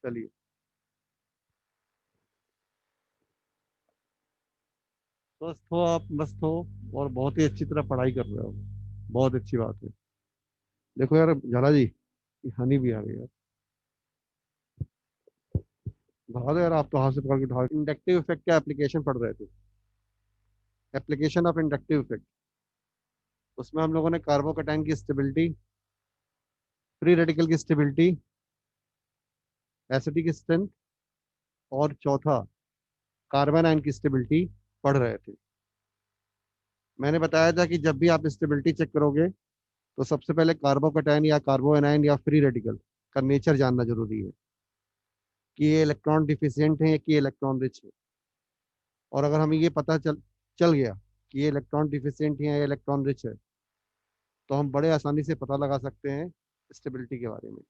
चलिए, स्वस्थ हो आप, मस्त हो और बहुत ही अच्छी तरह पढ़ाई कर रहे हो। बहुत अच्छी बात है। देखो यार झाला जी, ये हनी भी आ गई यार। भगा दो यार, आप तो हाथ से पकड़ के उठा। इंडक्टिव इफेक्ट का एप्लीकेशन पढ़ रहे थे। Application of inductive effect. उसमें हम लोगों ने कार्बोकैटायन की स्टेबिलिटी, फ्री रेडिकल की स्टेबिलिटी, एसिडिक स्ट्रेंथ और चौथा कार्बन आयन की स्टेबिलिटी पढ़ रहे थे। मैंने बताया था कि जब भी आप स्टेबिलिटी चेक करोगे तो सबसे पहले कार्बोकैटायन या कार्बोएनायन या फ्री रेडिकल का नेचर जानना जरूरी है कि ये इलेक्ट्रॉन डिफिशियंट है कि ये इलेक्ट्रॉन रिच है। और अगर हमें ये पता चल गया कि ये इलेक्ट्रॉन डिफिशियंट है या इलेक्ट्रॉन रिच है, तो हम बड़े आसानी से पता लगा सकते हैं स्टेबिलिटी के बारे में।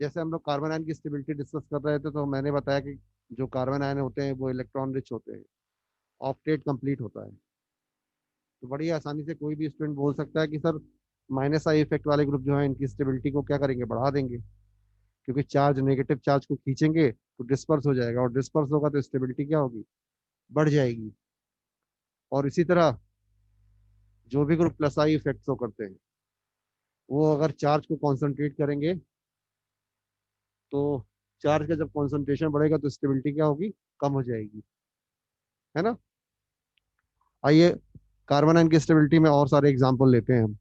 जैसे हम लोग कार्बन आयन की स्टेबिलिटी डिस्कस कर रहे थे, तो मैंने बताया कि जो कार्बन आयन होते हैं वो इलेक्ट्रॉन रिच होते हैं, ऑक्टेट कंप्लीट होता है। तो बड़ी आसानी से कोई भी स्टूडेंट बोल सकता है कि सर माइनस आई इफेक्ट वाले ग्रुप जो है इनकी स्टेबिलिटी को क्या करेंगे, बढ़ा देंगे। क्योंकि चार्ज नेगेटिव चार्ज को खींचेंगे तो डिस्पर्स हो जाएगा, और डिस्पर्स होगा तो स्टेबिलिटी क्या होगी, बढ़ जाएगी। और इसी तरह जो भी group plus I effect show करते हैं, वो अगर चार्ज को कॉन्सेंट्रेट करेंगे तो चार्ज का जब कॉन्सेंट्रेशन बढ़ेगा तो स्टेबिलिटी क्या होगी, कम हो जाएगी। है ना। आइए कार्बन आयन की स्टेबिलिटी में और सारे एग्जांपल लेते हैं हम,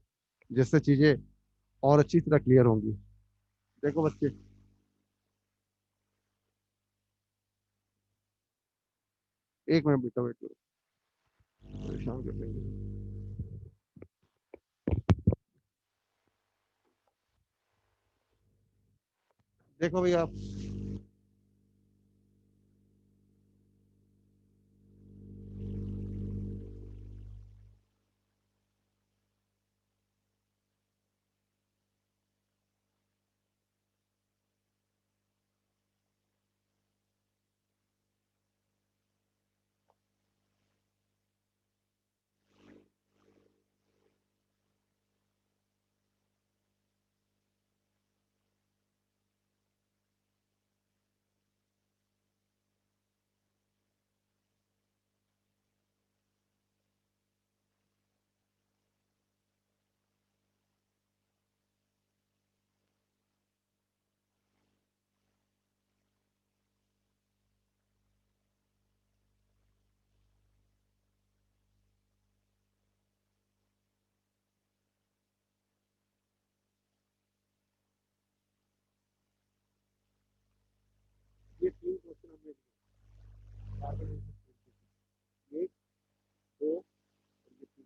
जिससे चीजें और अच्छी तरह क्लियर होंगी। देखो बच्चे, एक मिनट बेटा वेट करो, परेशान कर देंगे। देखो भैया, ये तीन क्वेश्चन हमने कार्बन एक, दो और ये तीन,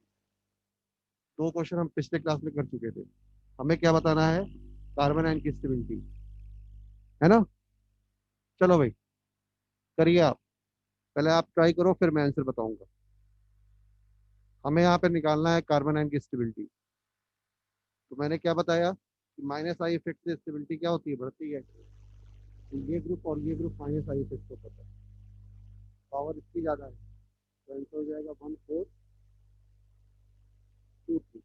दो क्वेश्चन हम पिछले क्लास में कर चुके थे। हमें क्या बताना है, कार्बन आयन की स्टेबिलिटी। है ना। चलो भाई, करिए आप। पहले आप ट्राई करो, फिर मैं आंसर बताऊंगा। हमें यहाँ पे निकालना है कार्बन आयन की स्टेबिलिटी। तो मैंने क्या बताया कि माइनस आई इफेक्ट से स्टेबिलिटी क्या होती है, बढ़ती है। तो ये ग्रुप और ये ग्रुप माइनस आई इफेक्ट को पता है, पावर इसकी ज्यादा है, तो आंसर हो जाएगा 1423।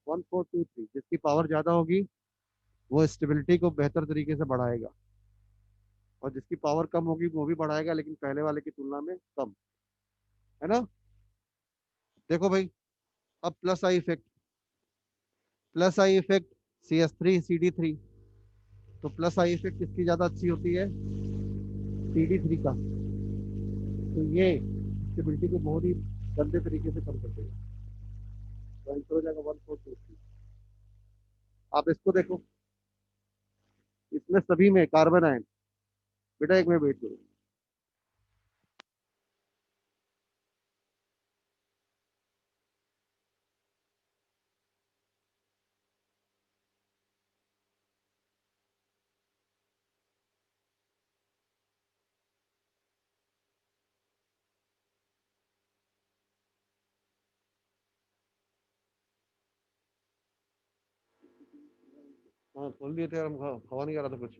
1423 जिसकी पावर ज्यादा होगी वो स्टेबिलिटी को बेहतर तरीके से बढ़ाएगा, और जिसकी पावर कम होगी वो भी बढ़ाएगा लेकिन पहले वाले की तुलना में कम। है ना। देखो भाई, अब plus I effect, plus I effect CH3 CD3। तो प्लस आई इफेक्ट किसकी ज्यादा अच्छी होती है, CD3 का। तो ये स्टेबिलिटी को बहुत ही गंदे तरीके से कम कर देगा। तो आंसर हो जाएगा 1423। आप इसको देखो, इसमें सभी में कार्बन आयन। बेटा एक मिनट वेट करो। हाँ खोल दिए थे यार, हम हवा नहीं आ रहा था कुछ।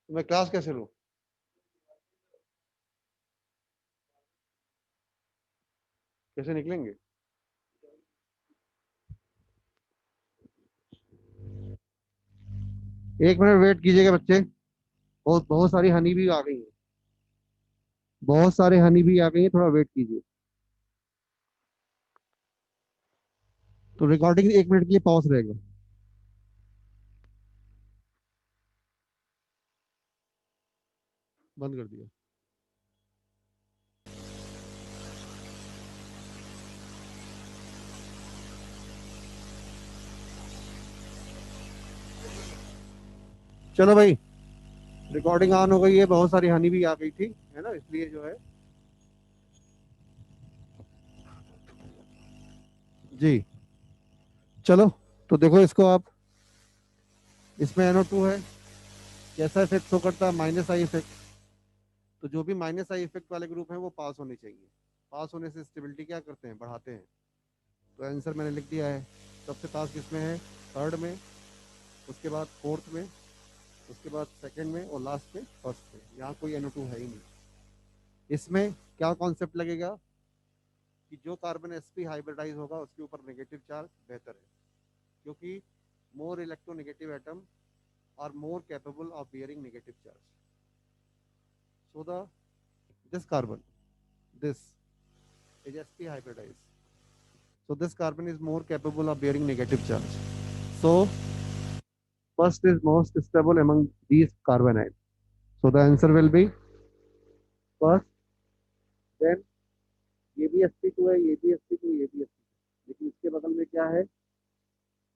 तो मैं क्लास कैसे लूँ। कैसे निकलेंगे? एक मिनट वेट कीजिएगा बच्चे। बहुत बहुत सारी हनी भी आ गई है। बहुत सारे हनी भी आ गई है, थोड़ा वेट कीजिए। तो रिकॉर्डिंग 1 मिनट के लिए पॉज रहेगा। बंद कर दिया। चलो भाई, रिकॉर्डिंग ऑन हो गई है। बहुत सारी हनी भी आ गई थी, है ना, इसलिए जो है। जी। चलो, तो देखो इसको आप। इसमें NO2 है। कैसा इफेक्ट शो करता है? Minus I effect. तो जो भी माइनस आई इफेक्ट वाले ग्रुप हैं वो पास होने चाहिए। पास होने से स्टेबिलिटी क्या करते हैं? बढ़ाते हैं। तो आंसर मैंने लिख दिया है। सबसे पास किसमें है? थर्ड में। उसके बाद फोर्थ में। उसके बाद सेकंड में, और लास्ट में फर्स्ट में। यहाँ कोई NO2 है ही नहीं। इसमें क्या कॉन्सेप्ट लगेगा कि जो कार्बन sp हाइब्रिडाइज होगा उसके ऊपर नेगेटिव चार्ज बेहतर है, क्योंकि more electronegative atom are more capable of bearing negative charge. So the this carbon, this is sp hybridized. So this carbon is more capable of bearing negative charge. So first is most stable among these carbon atoms. So the answer will be first, then ये भी sp2 है, ये भी sp2, ये भी sp2, लेकिन इसके बगल में क्या है?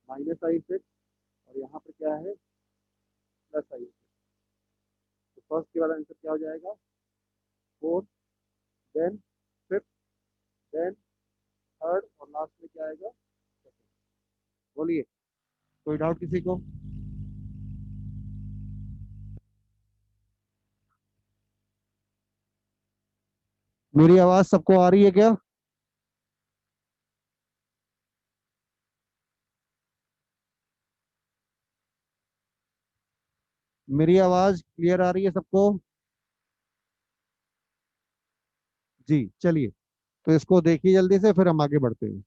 Minus I fix. और यहाँ पर क्या है? Plus I. तो फर्स्ट के बाद आंसर क्या हो जाएगा? Fourth, then fifth, then third, और लास्ट में क्या आएगा? सेकंड। बोलिए, कोई डाउट किसी को? मेरी आवाज सबको आ रही है क्या? मेरी आवाज क्लियर आ रही है सबको? जी, चलिए। तो इसको देखिए जल्दी से, फिर हम आगे बढ़ते हैं।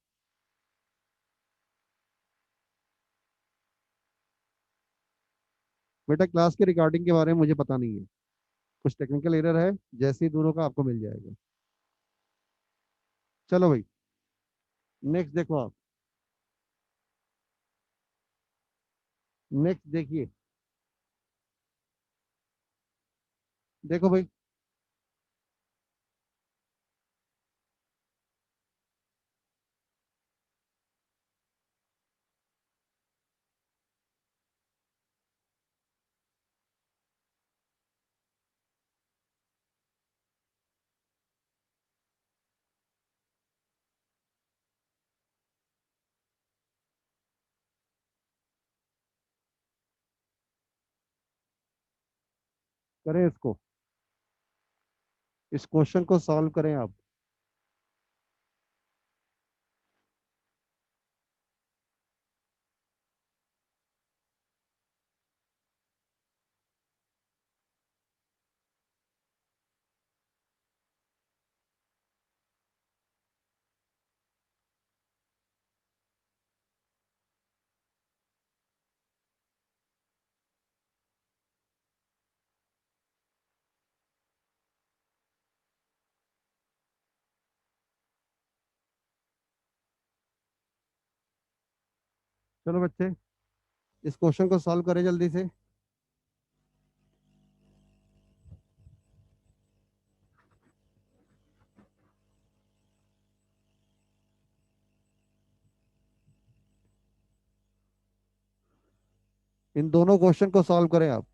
बेटा, क्लास के रिकॉर्डिंग के बारे में मुझे पता नहीं है। कुछ टेक्निकल एरर है, जैसे ही दूर होगा आपको मिल जाएगा। चलो भाई, नेक्स्ट देखो आप। नेक्स्ट देखिए। देखो भाई, करें इसको। इस क्वेश्चन को सॉल्व करें आप। चलो बच्चे, इस क्वेश्चन को सॉल्व करें जल्दी से। इन दोनों क्वेश्चन को सॉल्व करें आप।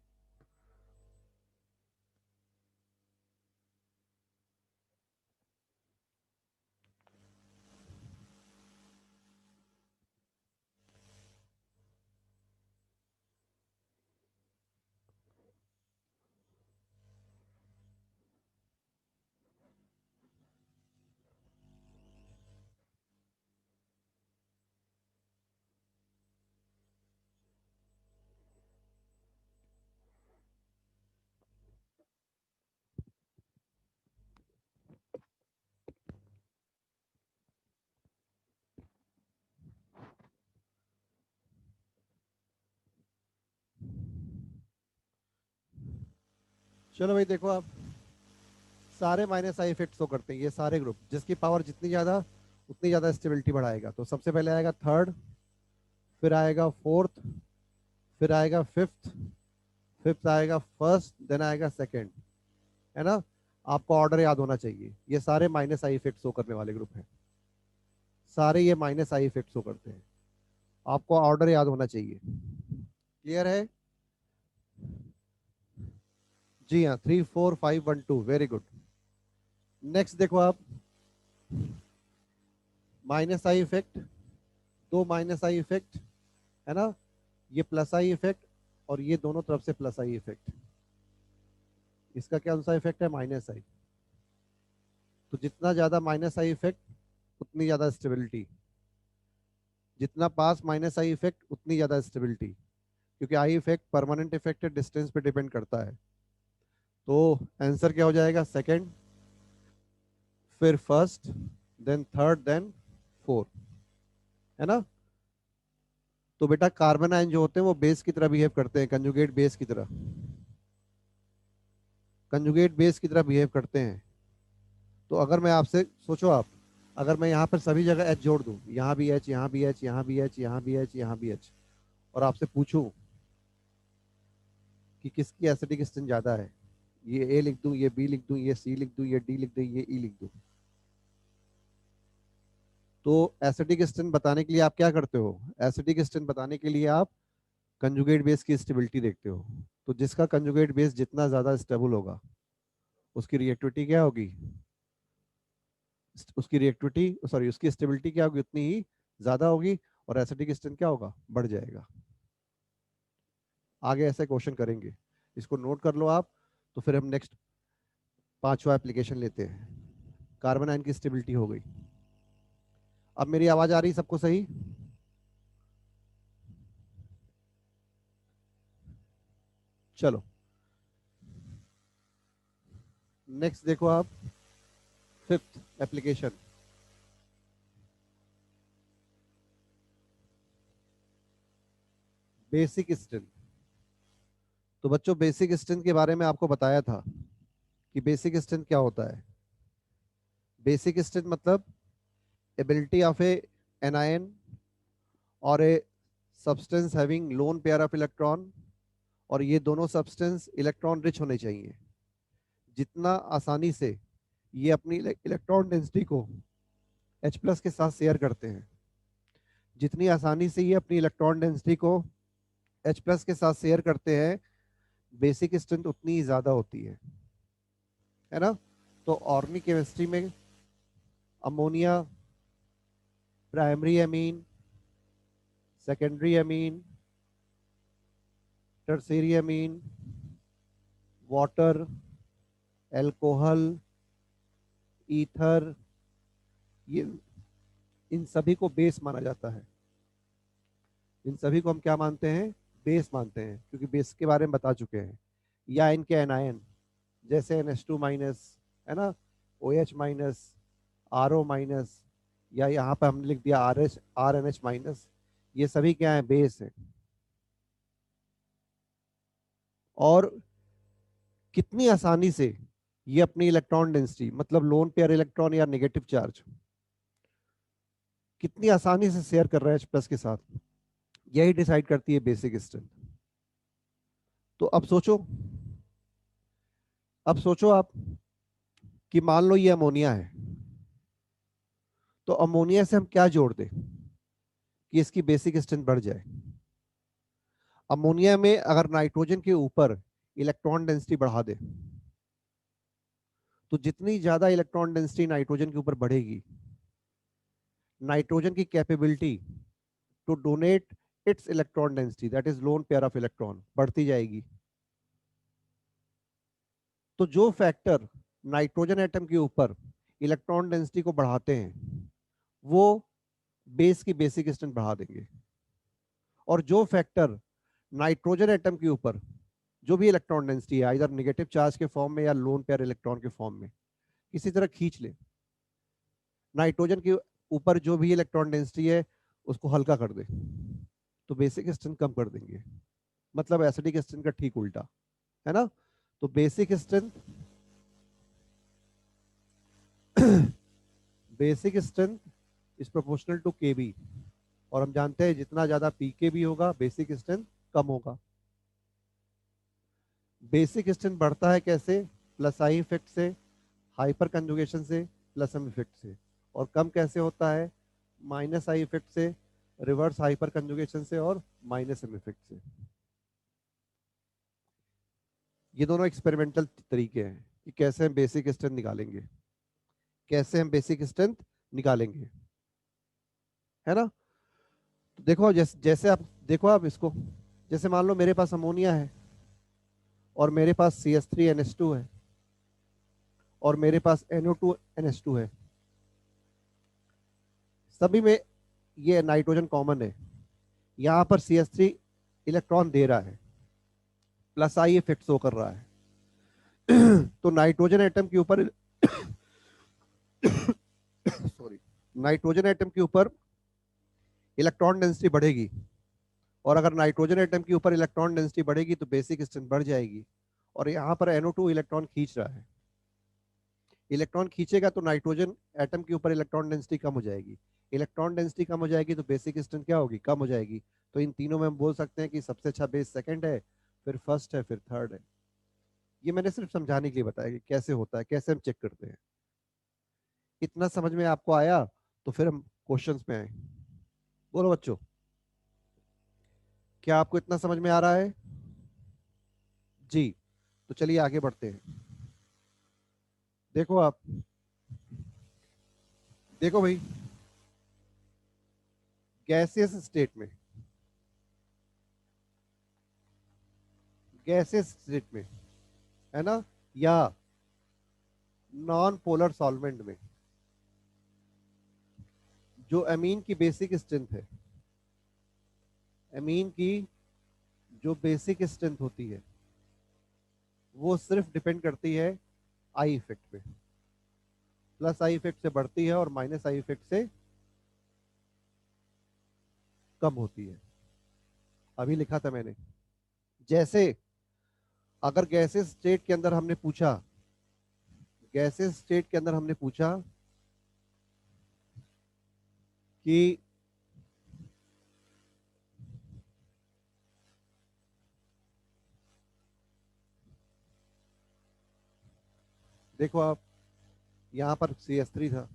चलो भाई देखो आप, सारे माइनस आई इफेक्ट शो करते हैं, ये सारे ग्रुप जिसकी पावर जितनी ज़्यादा उतनी ज़्यादा स्टेबिलिटी बढ़ाएगा। तो सबसे पहले आएगा थर्ड, फिर आएगा फोर्थ, फिर आएगा फिफ्थ, फिफ्थ आएगा फर्स्ट, देन आएगा सेकंड, है ना। आपको ऑर्डर याद होना चाहिए। ये सारे माइनस आई इफेक्ट शो करने वाले ग्रुप हैं, सारे ये माइनस आई इफेक्ट शो करते हैं। आपको ऑर्डर याद होना चाहिए। क्लियर है? जी हाँ, 3 4 5 1 2, वेरी गुड। नेक्स्ट देखो आप, माइनस आई इफेक्ट, दो माइनस आई इफेक्ट, है ना, ये प्लस आई इफेक्ट, और ये दोनों तरफ से प्लस आई इफेक्ट। इसका क्या सा इफेक्ट है? माइनस आई। तो जितना ज्यादा माइनस आई इफेक्ट उतनी ज्यादा स्टेबिलिटी, जितना पास माइनस आई इफेक्ट उतनी ज्यादा स्टेबिलिटी, क्योंकि आई इफेक्ट परमानेंट इफेक्ट है, डिस्टेंस पे डिपेंड करता है। तो आंसर क्या हो जाएगा? सेकंड, फिर first, then third, then fourth, है ना। तो बेटा कार्बन आयन जो होते हैं वो बेस की तरह बिहेव करते हैं, कंजुगेट बेस की तरह, कंजुगेट बेस की तरह बिहेव करते हैं। तो अगर मैं आपसे, सोचो आप, अगर मैं यहाँ पर सभी जगह एच जोड़ दूँ, यहाँ भी एच, यहाँ भी एच, यहाँ भी एच, यहाँ भी एच, यहाँ भी एच, और आपसे पूछूं कि किसकी एसिडिक स्ट्रेंथ ज़्यादा है, ये ए लिख दूँ, ये बी लिख दूँ, ये सी लिख दूँ, ये डी लिख दूँ, ये ई लिख दूँ, तो एसिडिक स्ट्रेंथ बताने के लिए आप क्या करते हो? एसिडिक स्ट्रेंथ बताने के लिए आप कंजुगेट बेस की स्टेबिलिटी देखते हो। तो जिसका कंजुगेट बेस जितना ज़्यादा स्टेबल होगा उसकी रिएक्टिविटी क्या होगी? उसकी रिएक्टिविटी, सॉरी, उसकी स्टेबिलिटी क्या होगी? उतनी ही ज़्यादा होगी, और एसिडिक स्ट्रेंथ क्या होगा? बढ़ जाएगा। आगे ऐसे क्वेश्चन करेंगे, इसको नोट कर लो आप। तो फिर हम नेक्स्ट पांचवा एप्लीकेशन लेते हैं। कार्बन आयन की स्टेबिलिटी हो गई। अब मेरी आवाज आ रही सबको सही? चलो नेक्स्ट देखो आप, फिफ्थ एप्लीकेशन, बेसिक स्ट्रेंथ। तो बच्चों बेसिक स्ट्रेंथ के बारे में आपको बताया था कि बेसिक स्ट्रेंथ क्या होता है। बेसिक स्ट्रेंथ मतलब एबिलिटी ऑफ ए एनायन और a substance having loan pair of electron, और ये दोनों सब्सटेंस इलेक्ट्रॉन रिच होने चाहिए। जितना आसानी से ये अपनी इलेक्ट्रॉन डेंसिटी को H प्लस के साथ शेयर करते हैं, जितनी आसानी से ये अपनी इलेक्ट्रॉन डेंसिटी को H प्लस के साथ शेयर करते हैं, बेसिक स्ट्रेंथ उतनी ही ज़्यादा होती है ना। तो ऑर्गेनिक केमिस्ट्री में ammonia primary amine, secondary amine, tertiary amine, water, alcohol, ether, ये इन सभी को बेस माना जाता है। इन सभी को हम क्या मानते हैं? बेस मानते हैं, क्योंकि बेस के बारे में बता चुके हैं। या इनके एनायन, जैसे NH2 माइनस, है ना, OH माइनस, RO माइनस, या यहाँ पे हमने लिख दिया RNH माइनस, ये सभी क्या है? बेस है। और कितनी आसानी से ये अपनी इलेक्ट्रॉन डेंसिटी, मतलब लोन पेयर इलेक्ट्रॉन या नेगेटिव चार्ज, कितनी आसानी से शेयर कर रहा है H प्लस के साथ, यही डिसाइड करती है बेसिक स्ट्रेंथ। तो अब सोचो आप कि मान लो ये अमोनिया है, तो अमोनिया से हम क्या जोड़ दें कि इसकी बेसिक स्ट्रेंथ बढ़ जाए? अमोनिया में अगर नाइट्रोजन के ऊपर इलेक्ट्रॉन डेंसिटी बढ़ा दे, तो जितनी ज्यादा इलेक्ट्रॉन डेंसिटी नाइट्रोजन के ऊपर बढ़ेगी, नाइट्रोजन की capability to donate its electron density, that is lone pair of electron, बढ़ती जाएगी। तो जो फैक्टर नाइट्रोजन एटम के ऊपर इलेक्ट्रॉन डेंसिटी को बढ़ाते हैं, वो बेस की बेसिक स्ट्रेंथ बढ़ा देंगे। और जो फैक्टर नाइट्रोजन एटम के ऊपर जो भी इलेक्ट्रॉन डेंसिटी है, इधर नेगेटिव चार्ज के फॉर्म में या लोन पेयर इलेक्ट्रॉन के फॉर्म में, किसी तरह खींच ले, नाइट्रोजन के ऊपर जो भी इलेक्ट्रॉन डेंसिटी है उसको हल्का कर दे, तो बेसिक स्ट्रेंथ कम कर देंगे। मतलब एसिडिक स्ट्रेंथ का ठीक उल्टा, है ना। तो basic strength basic strength is proportional to KB, और हम जानते हैं जितना ज्यादा पीकेबी होगा बेसिक स्ट्रेंथ कम होगा। बेसिक स्ट्रेंथ बढ़ता है कैसे? प्लस आई इफेक्ट से, हाइपर कंजुगेशन से, प्लस एम इफेक्ट से। और कम कैसे होता है? माइनस आई इफेक्ट से, रिवर्स हाइपर कंजुगेशन से, और माइनस एम इफेक्ट से। ये दोनों एक्सपेरिमेंटल तरीके हैं कि कैसे हम बेसिक स्ट्रेंथ निकालेंगे, कैसे हम बेसिक स्ट्रेंथ निकालेंगे, है ना। तो देखो जैसे जैसे आप देखो, आप इसको जैसे मान लो मेरे पास अमोनिया है और मेरे पास CH3NH2 है और मेरे पास NO2NH2 है। सभी में ये नाइट्रोजन कॉमन है। यहाँ पर CH3 इलेक्ट्रॉन दे रहा है, प्लस आई इफेक्ट शो कर रहा है। तो नाइट्रोजन एटम के ऊपर सॉरी, नाइट्रोजन एटम के ऊपर इलेक्ट्रॉन डेंसिटी बढ़ेगी, और अगर नाइट्रोजन एटम के ऊपर इलेक्ट्रॉन डेंसिटी बढ़ेगी तो बेसिक स्ट्रेंथ बढ़ जाएगी। और यहाँ पर NO2 इलेक्ट्रॉन खींच रहा है, इलेक्ट्रॉन खींचेगा तो नाइट्रोजन एटम के ऊपर इलेक्ट्रॉन डेंसिटी कम हो जाएगी। इलेक्ट्रॉन डेंसिटी कम हो जाएगी तो बेसिक स्ट्रेंथ क्या होगी? कम हो जाएगी। तो इन तीनों में हम बोल सकते हैं कि सबसे अच्छा बेस सेकंड है, फिर फर्स्ट है, फिर थर्ड है। ये मैंने सिर्फ समझाने के लिए बताया कि कैसे होता है, कैसे हम चेक करते हैं। इतना समझ में आपको आया? तो फिर हम क्वेश्चंस में आए। बोलो बच्चों, क्या आपको इतना समझ में आ रहा है? जी। तो चलिए आगे बढ़ते हैं। देखो आप, देखो भाई, गैसियस स्टेट में, गैसियस स्टेट में, है ना, या नॉन पोलर सॉल्वेंट में, जो अमीन की बेसिक स्ट्रेंथ है, अमीन की जो बेसिक स्ट्रेंथ होती है वो सिर्फ डिपेंड करती है आई इफेक्ट पे। प्लस आई इफेक्ट से बढ़ती है और माइनस आई इफेक्ट से कम होती है। अभी लिखा था मैंने। जैसे अगर गैसेस स्टेट के अंदर हमने पूछा, गैसेस स्टेट के अंदर हमने पूछा कि देखो आप, यहां पर CH3 था,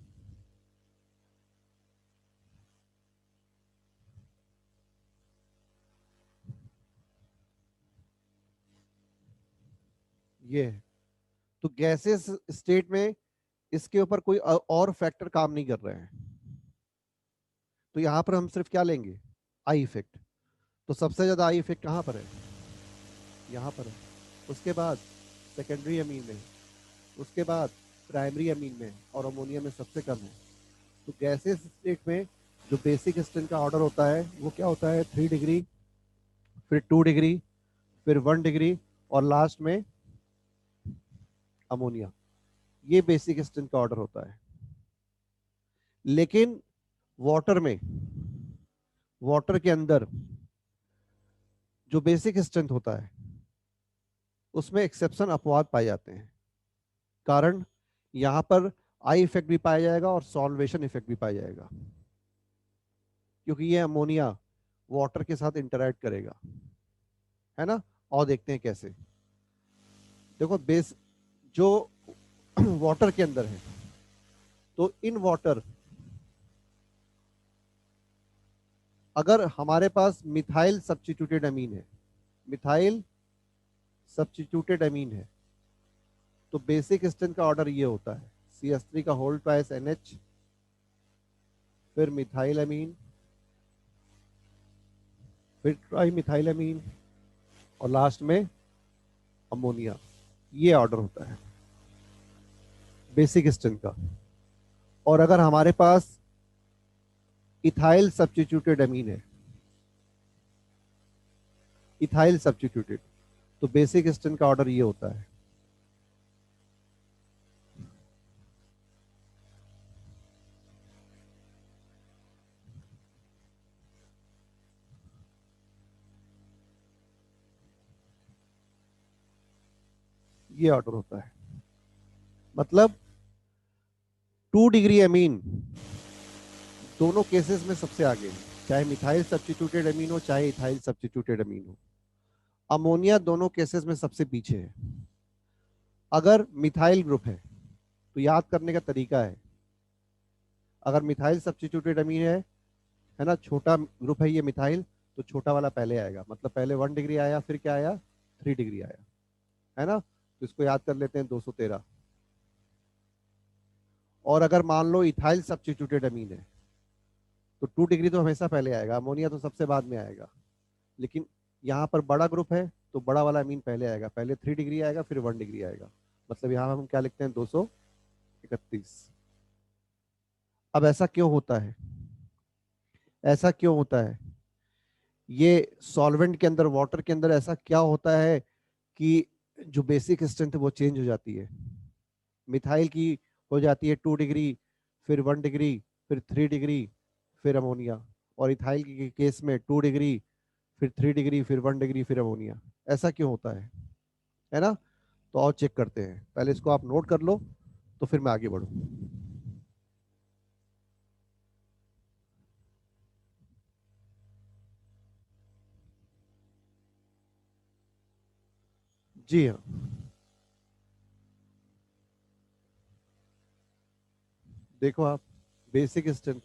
ये है। तो गैसेस स्टेट में इसके ऊपर कोई और फैक्टर काम नहीं कर रहे हैं, तो यहां पर हम सिर्फ क्या लेंगे? I effect. तो सबसे ज्यादा आई इफेक्ट कहां पर है? यहाँ पर है। उसके बाद सेकेंडरी अमीन में, उसके बाद प्राइमरी अमीन में, और अमोनिया में सबसे कम है। तो गैसेस स्टेट में जो बेसिक स्ट्रेंथ का ऑर्डर होता है वो क्या होता है? 3 डिग्री, फिर 2 डिग्री, फिर 1 डिग्री, और लास्ट में अमोनिया। ये बेसिक स्ट्रेंथ का ऑर्डर होता है। लेकिन वाटर में, वाटर के अंदर जो बेसिक स्ट्रेंथ होता है उसमें एक्सेप्शन अपवाद पाए जाते हैं। कारण, यहां पर आई इफेक्ट भी पाया जाएगा और सॉल्वेशन इफेक्ट भी पाया जाएगा, क्योंकि ये अमोनिया वाटर के साथ इंटरैक्ट करेगा, है ना। और देखते हैं कैसे। देखो बेस जो वाटर के अंदर है, तो इन वाटर अगर हमारे पास मिथाइल सब्स्टिट्यूटेड अमीन है, मिथाइल सब्स्टिट्यूटेड अमीन है, तो बेसिक स्ट्रेंथ का ऑर्डर ये होता है: CH3 का होल्ड ट्वाइस NH, फिर मिथाइल अमीन, फिर ट्राई मिथाइल अमीन, और लास्ट में अमोनिया। ये ऑर्डर होता है बेसिक स्ट्रेंथ का। और अगर हमारे पास इथाइल सब्स्टिट्यूटेड अमीन है, इथाइल सब्स्टिट्यूटेड, तो बेसिक स्ट्रेंथ का ऑर्डर ये होता है। ये ऑर्डर होता है। मतलब 2 डिग्री अमीन दोनों केसेस में सबसे आगे है, चाहे मिथाइल सब्स्टिट्यूटेड अमीन हो चाहे इथाइल सब्स्टिट्यूटेड अमीन हो। अमोनिया दोनों केसेस में सबसे पीछे है। अगर मिथाइल ग्रुप है तो याद करने का तरीका है, अगर मिथाइल सब्स्टिट्यूटेड अमीन है ना, छोटा ग्रुप है ये मिथाइल, तो छोटा वाला पहले आएगा, मतलब पहले 1 डिग्री आया, फिर क्या आया, 3 डिग्री आया, है ना। तो इसको याद कर लेते हैं 213। और अगर मान लो इथाइल सब्स्टिट्यूटेड अमीन है तो 2 डिग्री तो हमेशा पहले आएगा, अमोनिया तो सबसे बाद में आएगा। लेकिन यहाँ पर बड़ा ग्रुप है तो बड़ा वाला अमीन पहले आएगा, पहले 3 डिग्री आएगा फिर 1 डिग्री आएगा। मतलब यहाँ हम क्या लिखते हैं, 231। अब ऐसा क्यों होता है, ऐसा क्यों होता है, ये सॉल्वेंट के अंदर, वाटर के अंदर ऐसा क्या होता है कि जो बेसिक स्ट्रेंथ है वो चेंज हो जाती है। मिथाइल की हो जाती है 2 डिग्री, फिर 1 डिग्री, फिर 3 डिग्री, फिर अमोनिया। और इथाइल के केस में 2 डिग्री, फिर 3 डिग्री, फिर 1 डिग्री, फिर अमोनिया। ऐसा क्यों होता है ना। तो और चेक करते हैं, पहले इसको आप नोट कर लो तो फिर मैं आगे बढ़ूँ। जी हाँ, देखो आप, बेसिक स्ट्रेंथ,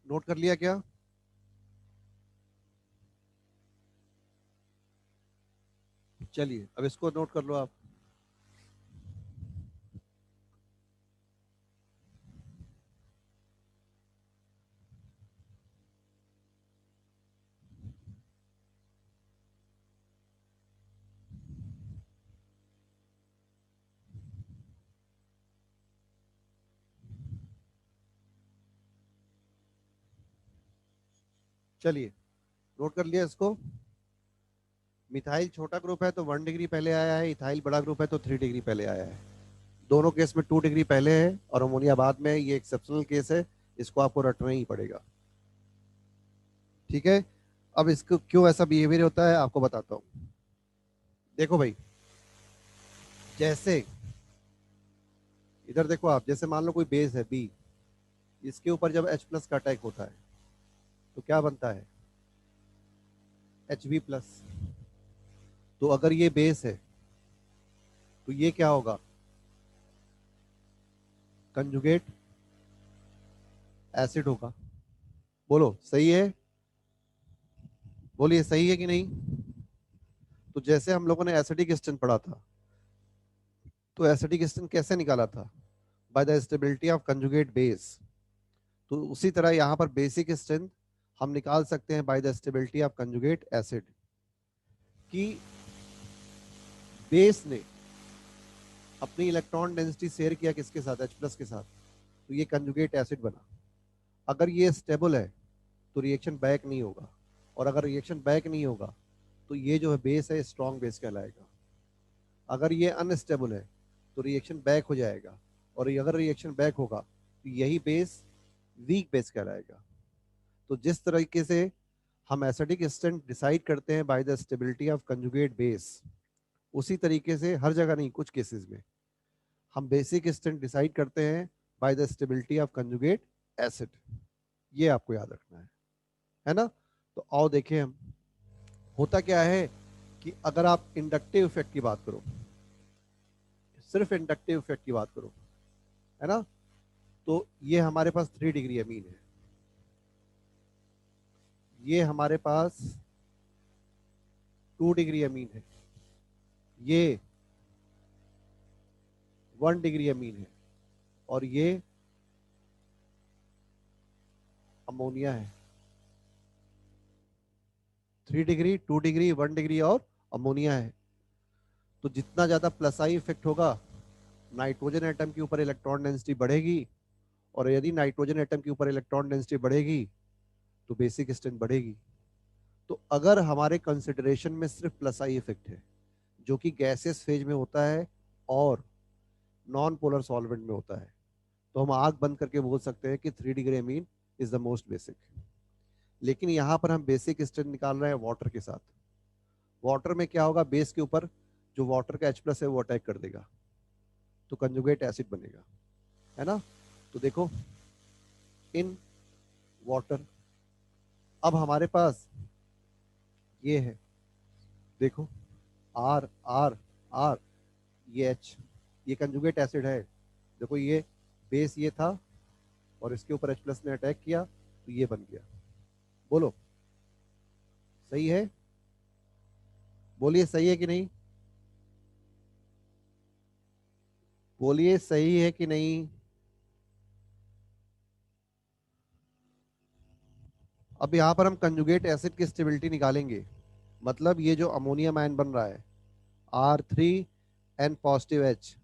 नोट कर लिया क्या। चलिए अब इसको नोट कर लो आप। चलिए नोट कर लिया इसको। मिथाइल छोटा ग्रुप है तो 1 डिग्री पहले आया है, इथाइल बड़ा ग्रुप है तो 3 डिग्री पहले आया है। दोनों केस में 2 डिग्री पहले है और अमोनिया बाद में है। ये एक्सेप्शनल केस है, इसको आपको रटना ही पड़ेगा। ठीक है। अब इसको क्यों ऐसा बिहेवियर होता है आपको बताता हूँ। देखो भाई, जैसे इधर देखो आप, जैसे मान लो कोई बेस है बी, इसके ऊपर जब H+ का अटैक होता है तो क्या बनता है, Hb+। तो अगर ये बेस है तो ये क्या होगा, कंजुगेट एसिड होगा। बोलो सही है, बोलिए सही है कि नहीं। तो जैसे हम लोगों ने एसिडिक स्टेन पढ़ा था, तो एसिडिक स्टेन कैसे निकाला था, by the stability of conjugate base. तो उसी तरह यहाँ पर बेसिक स्ट्रेंथ हम निकाल सकते हैं by the stability of conjugate acid. कि बेस ने अपनी इलेक्ट्रॉन डेंसिटी शेयर किया किसके साथ, H+ के साथ, तो ये कंजुगेट एसिड बना। अगर ये स्टेबल है तो रिएक्शन बैक नहीं होगा, और अगर रिएक्शन बैक नहीं होगा तो ये जो है बेस है स्ट्रॉन्ग बेस कहलाएगा। अगर ये अनस्टेबल है तो रिएक्शन बैक हो जाएगा, और अगर रिएक्शन बैक होगा तो यही बेस वीक बेस कहलाएगा। तो जिस तरीके से हम एसिडिक स्ट्रेंथ डिसाइड करते हैं by the stability of conjugate base, उसी तरीके से हर जगह नहीं, कुछ केसेस में हम बेसिक स्ट्रेंथ डिसाइड करते हैं by the stability of conjugate acid. ये आपको याद रखना है ना। तो आओ देखें हम, होता क्या है कि अगर आप इंडक्टिव इफेक्ट की बात करो, सिर्फ इंडक्टिव इफेक्ट की बात करो, है ना, तो ये हमारे पास 3 डिग्री अमीन है, ये हमारे पास 2 डिग्री अमीन है, ये 1 डिग्री अमीन है, और ये अमोनिया है। 3 डिग्री, 2 डिग्री, 1 डिग्री और अमोनिया है। तो जितना ज्यादा प्लस आई इफेक्ट होगा, नाइट्रोजन एटम के ऊपर इलेक्ट्रॉन डेंसिटी बढ़ेगी, और यदि नाइट्रोजन एटम के ऊपर इलेक्ट्रॉन डेंसिटी बढ़ेगी तो बेसिक स्ट्रेंथ बढ़ेगी। तो अगर हमारे कंसिडरेशन में सिर्फ प्लस आई इफेक्ट है, जो कि गैसेस फेज में होता है और नॉन पोलर सॉल्वेंट में होता है, तो हम आंख बंद करके बोल सकते हैं कि 3 degree amine is the most basic. लेकिन यहाँ पर हम बेसिक स्ट्रेंथ निकाल रहे हैं वाटर के साथ। वाटर में क्या होगा, बेस के ऊपर जो वाटर का H+ है वो अटैक कर देगा, तो कंजुगेट एसिड बनेगा, है ना। तो देखो, इन वाटर, अब हमारे पास ये है, देखो, आर आर आर, ये H, ये कंजुगेट एसिड है। देखो ये बेस ये था और इसके ऊपर H+ ने अटैक किया तो ये बन गया। बोलो सही है? बोलिए सही है कि नहीं? बोलिए सही है कि नहीं? अब यहाँ पर हम कंजुगेट एसिड की स्टेबिलिटी निकालेंगे। मतलब ये जो अमोनियम आयन बन रहा है R3N+H,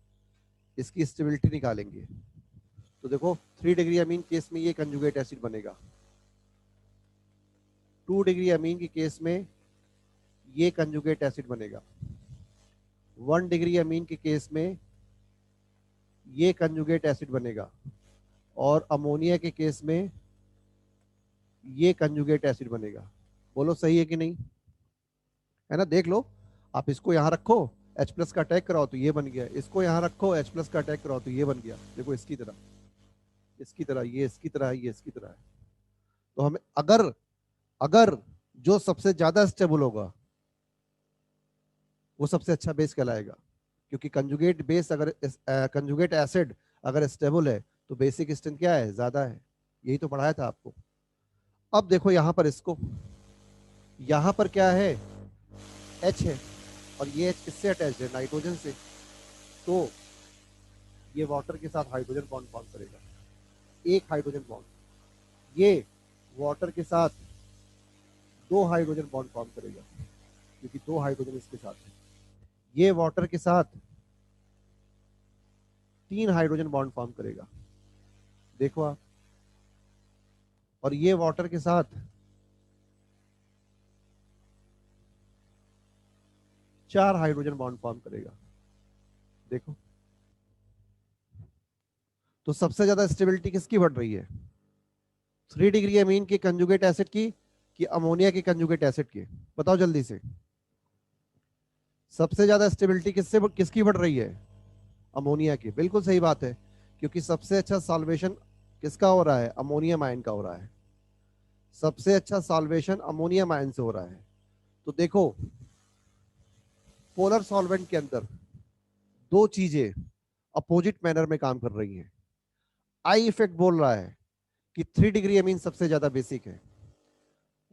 इसकी स्टेबिलिटी निकालेंगे। तो देखो 3 डिग्री अमीन केस में ये कंजुगेट एसिड बनेगा, 2 डिग्री अमीन के केस में ये कंजुगेट एसिड बनेगा, 1 डिग्री अमीन के केस में ये कंजुगेट एसिड बनेगा, और अमोनिया के केस में ये कंजुगेट एसिड बनेगा। बोलो सही है कि नहीं? है ना, देख लो। आप इसको यहाँ रखो, H+ का अटैक कराओ तो ये बन गया, इसको यहाँ रखो H+ का अटैक कराओ तो ये बन गया। देखो इसकी तरह, इसकी तरह, ये इसकी तरह है, ये इसकी तरह है। तो हमें अगर अगर जो सबसे ज्यादा स्टेबल होगा वो सबसे अच्छा बेस कहलाएगा, क्योंकि कंजुगेट बेस अगर कंजुगेट एसिड अगर स्टेबल है तो बेसिक स्ट्रेंथ क्या है, ज्यादा है। यही तो पढ़ाया था आपको। अब देखो यहाँ पर इसको, यहाँ पर क्या है, H है, और ये H किससे अटैच है, नाइट्रोजन से। तो ये वाटर के साथ हाइड्रोजन बॉन्ड फॉर्म करेगा, एक हाइड्रोजन बॉन्ड। ये वाटर के साथ 2 हाइड्रोजन बॉन्ड फॉर्म करेगा, क्योंकि 2 हाइड्रोजन इसके साथ है। ये वाटर के साथ 3 हाइड्रोजन बॉन्ड फॉर्म करेगा, देखो आप। और ये वाटर के साथ 4 हाइड्रोजन बॉन्ड फॉर्म करेगा, देखो। तो सबसे ज्यादा स्टेबिलिटी किसकी बढ़ रही है, 3 डिग्री अमीन के कंजुगेट एसिड की कि अमोनिया के कंजुगेट एसिड की? बताओ जल्दी से। सबसे ज्यादा स्टेबिलिटी किसकी बढ़ रही है, अमोनिया की। बिल्कुल सही बात है, क्योंकि सबसे अच्छा सॉल्वेशन किसका हो रहा है, अमोनियम आयन का हो रहा है। सबसे अच्छा सॉल्वेशन अमोनियम आयन से हो रहा है। तो देखो, पोलर सॉल्वेंट के अंदर दो चीजें अपोजिट मैनर में काम कर रही हैं। आई इफेक्ट बोल रहा है कि 3 डिग्री अमीन सबसे ज्यादा बेसिक है।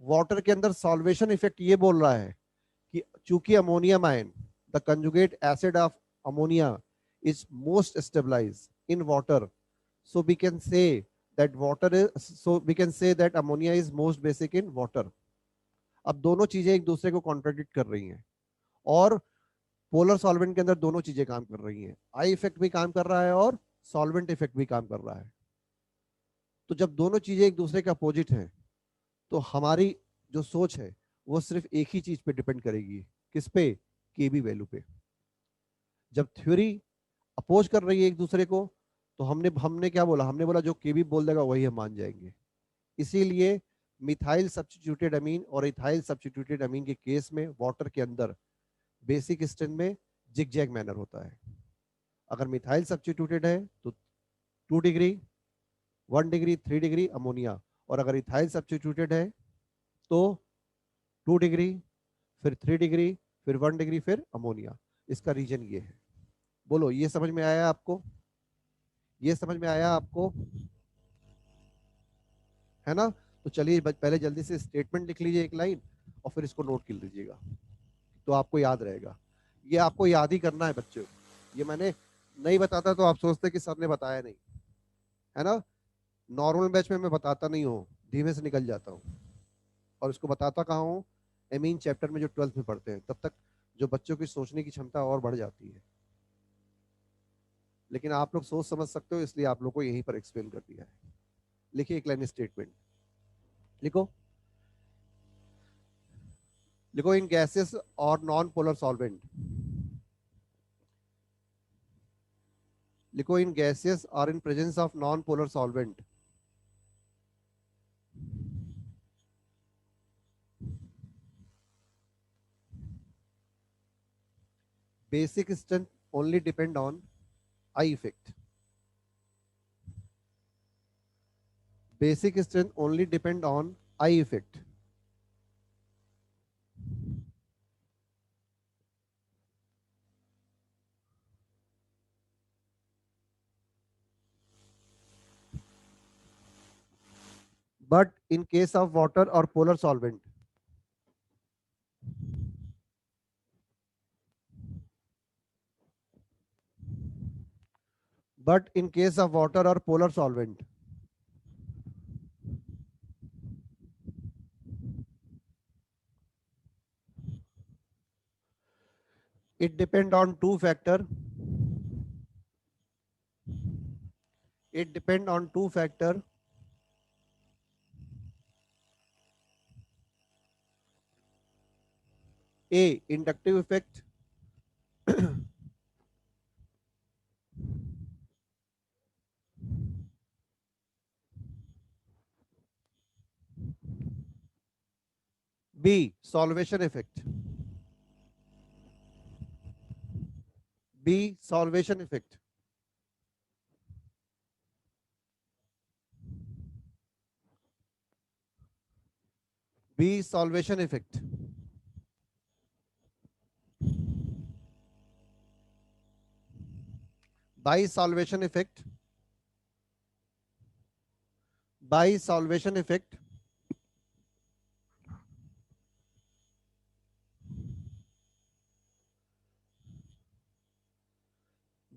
वाटर के अंदर सॉल्वेशन इफेक्ट ये बोल रहा है कि चूंकि ammonium ion, the conjugate acid of ammonia is most stabilized in water, so we can say we can say that ammonia is most basic in water. अब दोनों चीजें एक दूसरे को कॉन्ट्राडिक्ट कर रही हैं, और पोलर सॉल्वेंट के अंदर दोनों चीजें काम कर रही हैं। आई इफेक्ट भी काम कर रहा है और सॉल्वेंट इफेक्ट भी काम कर रहा है। तो जब दोनों चीजें एक दूसरे के अपोजिट हैं, तो हमारी जो सोच है वो सिर्फ एक ही चीज पे डिपेंड करेगी, किस पे, केबी वैल्यू पे। जब थ्योरी अपोज कर रही है एक दूसरे को, तो हमने हमने क्या बोला, हमने बोला जो केबी बोल देगा वही हम मान जाएंगे। इसीलिए मिथाइल सब्स्टिट्यूटेड अमीन और इथाइल सब्स्टिट्यूटेड अमीन के केस में वाटर के अंदर बेसिक स्ट्रेंथ में जिगजैग मैनर होता है। अगर मिथाइल सब्स्टिट्यूटेड है तो 2 डिग्री, 1 डिग्री, 3 डिग्री अमोनिया, और अगर इथाइल सब्स्टिट्यूटेड है तो 2 डिग्री, फिर 3 डिग्री, फिर 1 डिग्री, फिर अमोनिया। इसका रीजन ये है। बोलो ये समझ में आया आपको? ये समझ में आया आपको, है ना? तो चलिए पहले जल्दी से स्टेटमेंट लिख लीजिए एक लाइन, और फिर इसको नोट कर लीजिएगा, तो आपको याद रहेगा। ये आपको याद ही करना है बच्चों। ये मैंने नहीं बताता तो आप सोचते कि सर ने बताया नहीं, है ना। नॉर्मल बैच में मैं बताता नहीं हूँ, धीमे से निकल जाता हूँ, और इसको बताता कहाँ हूँ, एमीन चैप्टर में जो 12th में पढ़ते हैं, तब तक जो बच्चों की सोचने की क्षमता और बढ़ जाती है। लेकिन आप लोग सोच समझ सकते हो, इसलिए आप लोग को यहीं पर एक्सप्लेन कर दिया है। लिखिए एक लाइन स्टेटमेंट, लिखो। लिखो इन गैसेस और नॉन पोलर सॉल्वेंट, लिखो in gases or in presence of non polar solvent, basic strength only depend on I effect. Basic strength only depend on I effect. But in case of water or polar solvent, but in case of water or polar solvent, it depend on two factor. It depend on two factor. A, inductive effect. B, solvation effect. B, solvation effect. B, solvation effect. By solvation effect. By solvation effect,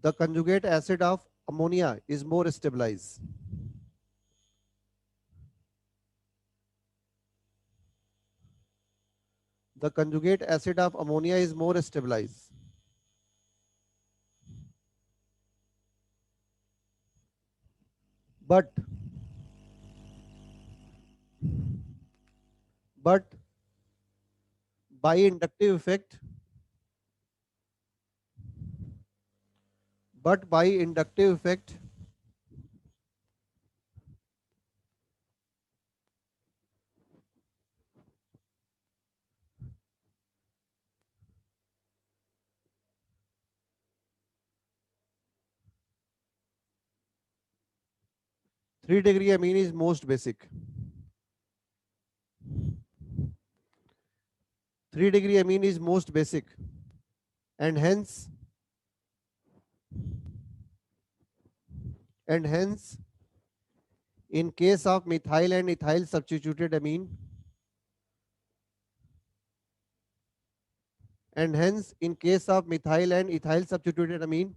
the conjugate acid of ammonia is more stabilized. The conjugate acid of ammonia is more stabilized. But but by inductive effect, but by inductive effect, three-degree amine is most basic. 3-degree amine is most basic, and hence and hence in case of methyl and ethyl substituted amine, and hence in case of methyl and ethyl substituted amine,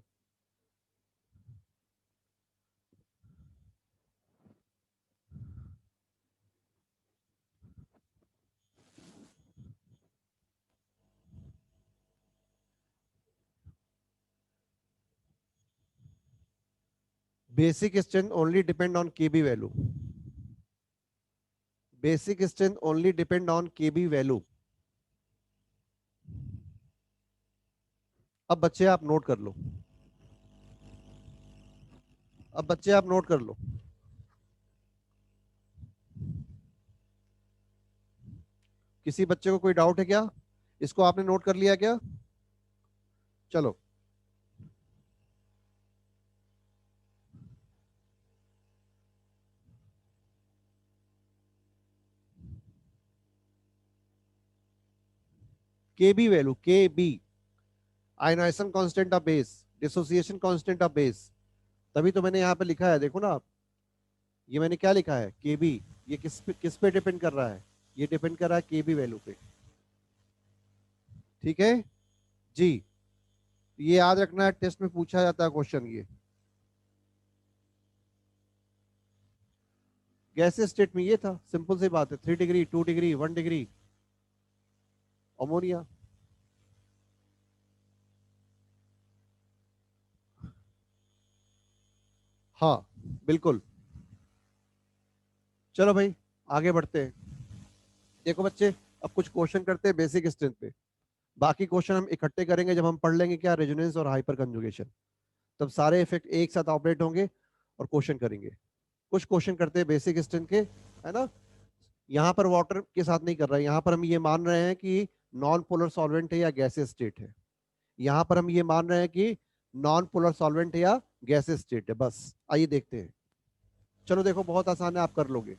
basic strength only depend on Kb value. Basic strength only depend on Kb value. अब बच्चे आप note कर लो, अब बच्चे आप note कर लो। किसी बच्चे को कोई डाउट है क्या? इसको आपने नोट कर लिया क्या? चलो, Kb value, Kb ionization constant of base, dissociation constant of base. तभी तो मैंने यहाँ पे लिखा है, देखो ना आप, ये मैंने क्या लिखा है, Kb। ये किस पे डिपेंड कर रहा है? ये डिपेंड कर रहा है Kb वैल्यू पे। ठीक है जी, ये याद रखना है, टेस्ट में पूछा जाता है क्वेश्चन ये। गैसेस स्टेट में ये था, सिंपल सी बात है, 3 डिग्री, 2 डिग्री, 1 डिग्री अमोनिया। हाँ बिल्कुल। चलो भाई आगे बढ़ते हैं। देखो बच्चे, अब कुछ क्वेश्चन करते हैं बेसिक स्ट्रेंथ पे। बाकी क्वेश्चन हम इकट्ठे करेंगे जब हम पढ़ लेंगे क्या रेजोनेंस और हाइपर कंजुगेशन। तब सारे इफेक्ट एक साथ ऑपरेट होंगे और क्वेश्चन करेंगे। कुछ क्वेश्चन करते हैं बेसिक स्ट्रेंथ के, है ना। यहाँ पर वाटर के साथ नहीं कर रहे हैं, यहाँ पर हम ये मान रहे हैं कि नॉन पोलर सॉल्वेंट है या गैसेस स्टेट है। यहाँ पर हम ये मान रहे हैं कि नॉन पोलर सॉल्वेंट है या गैसेस स्टेट है। बस आइए देखते हैं। चलो देखो बहुत आसान है, आप कर लोगे।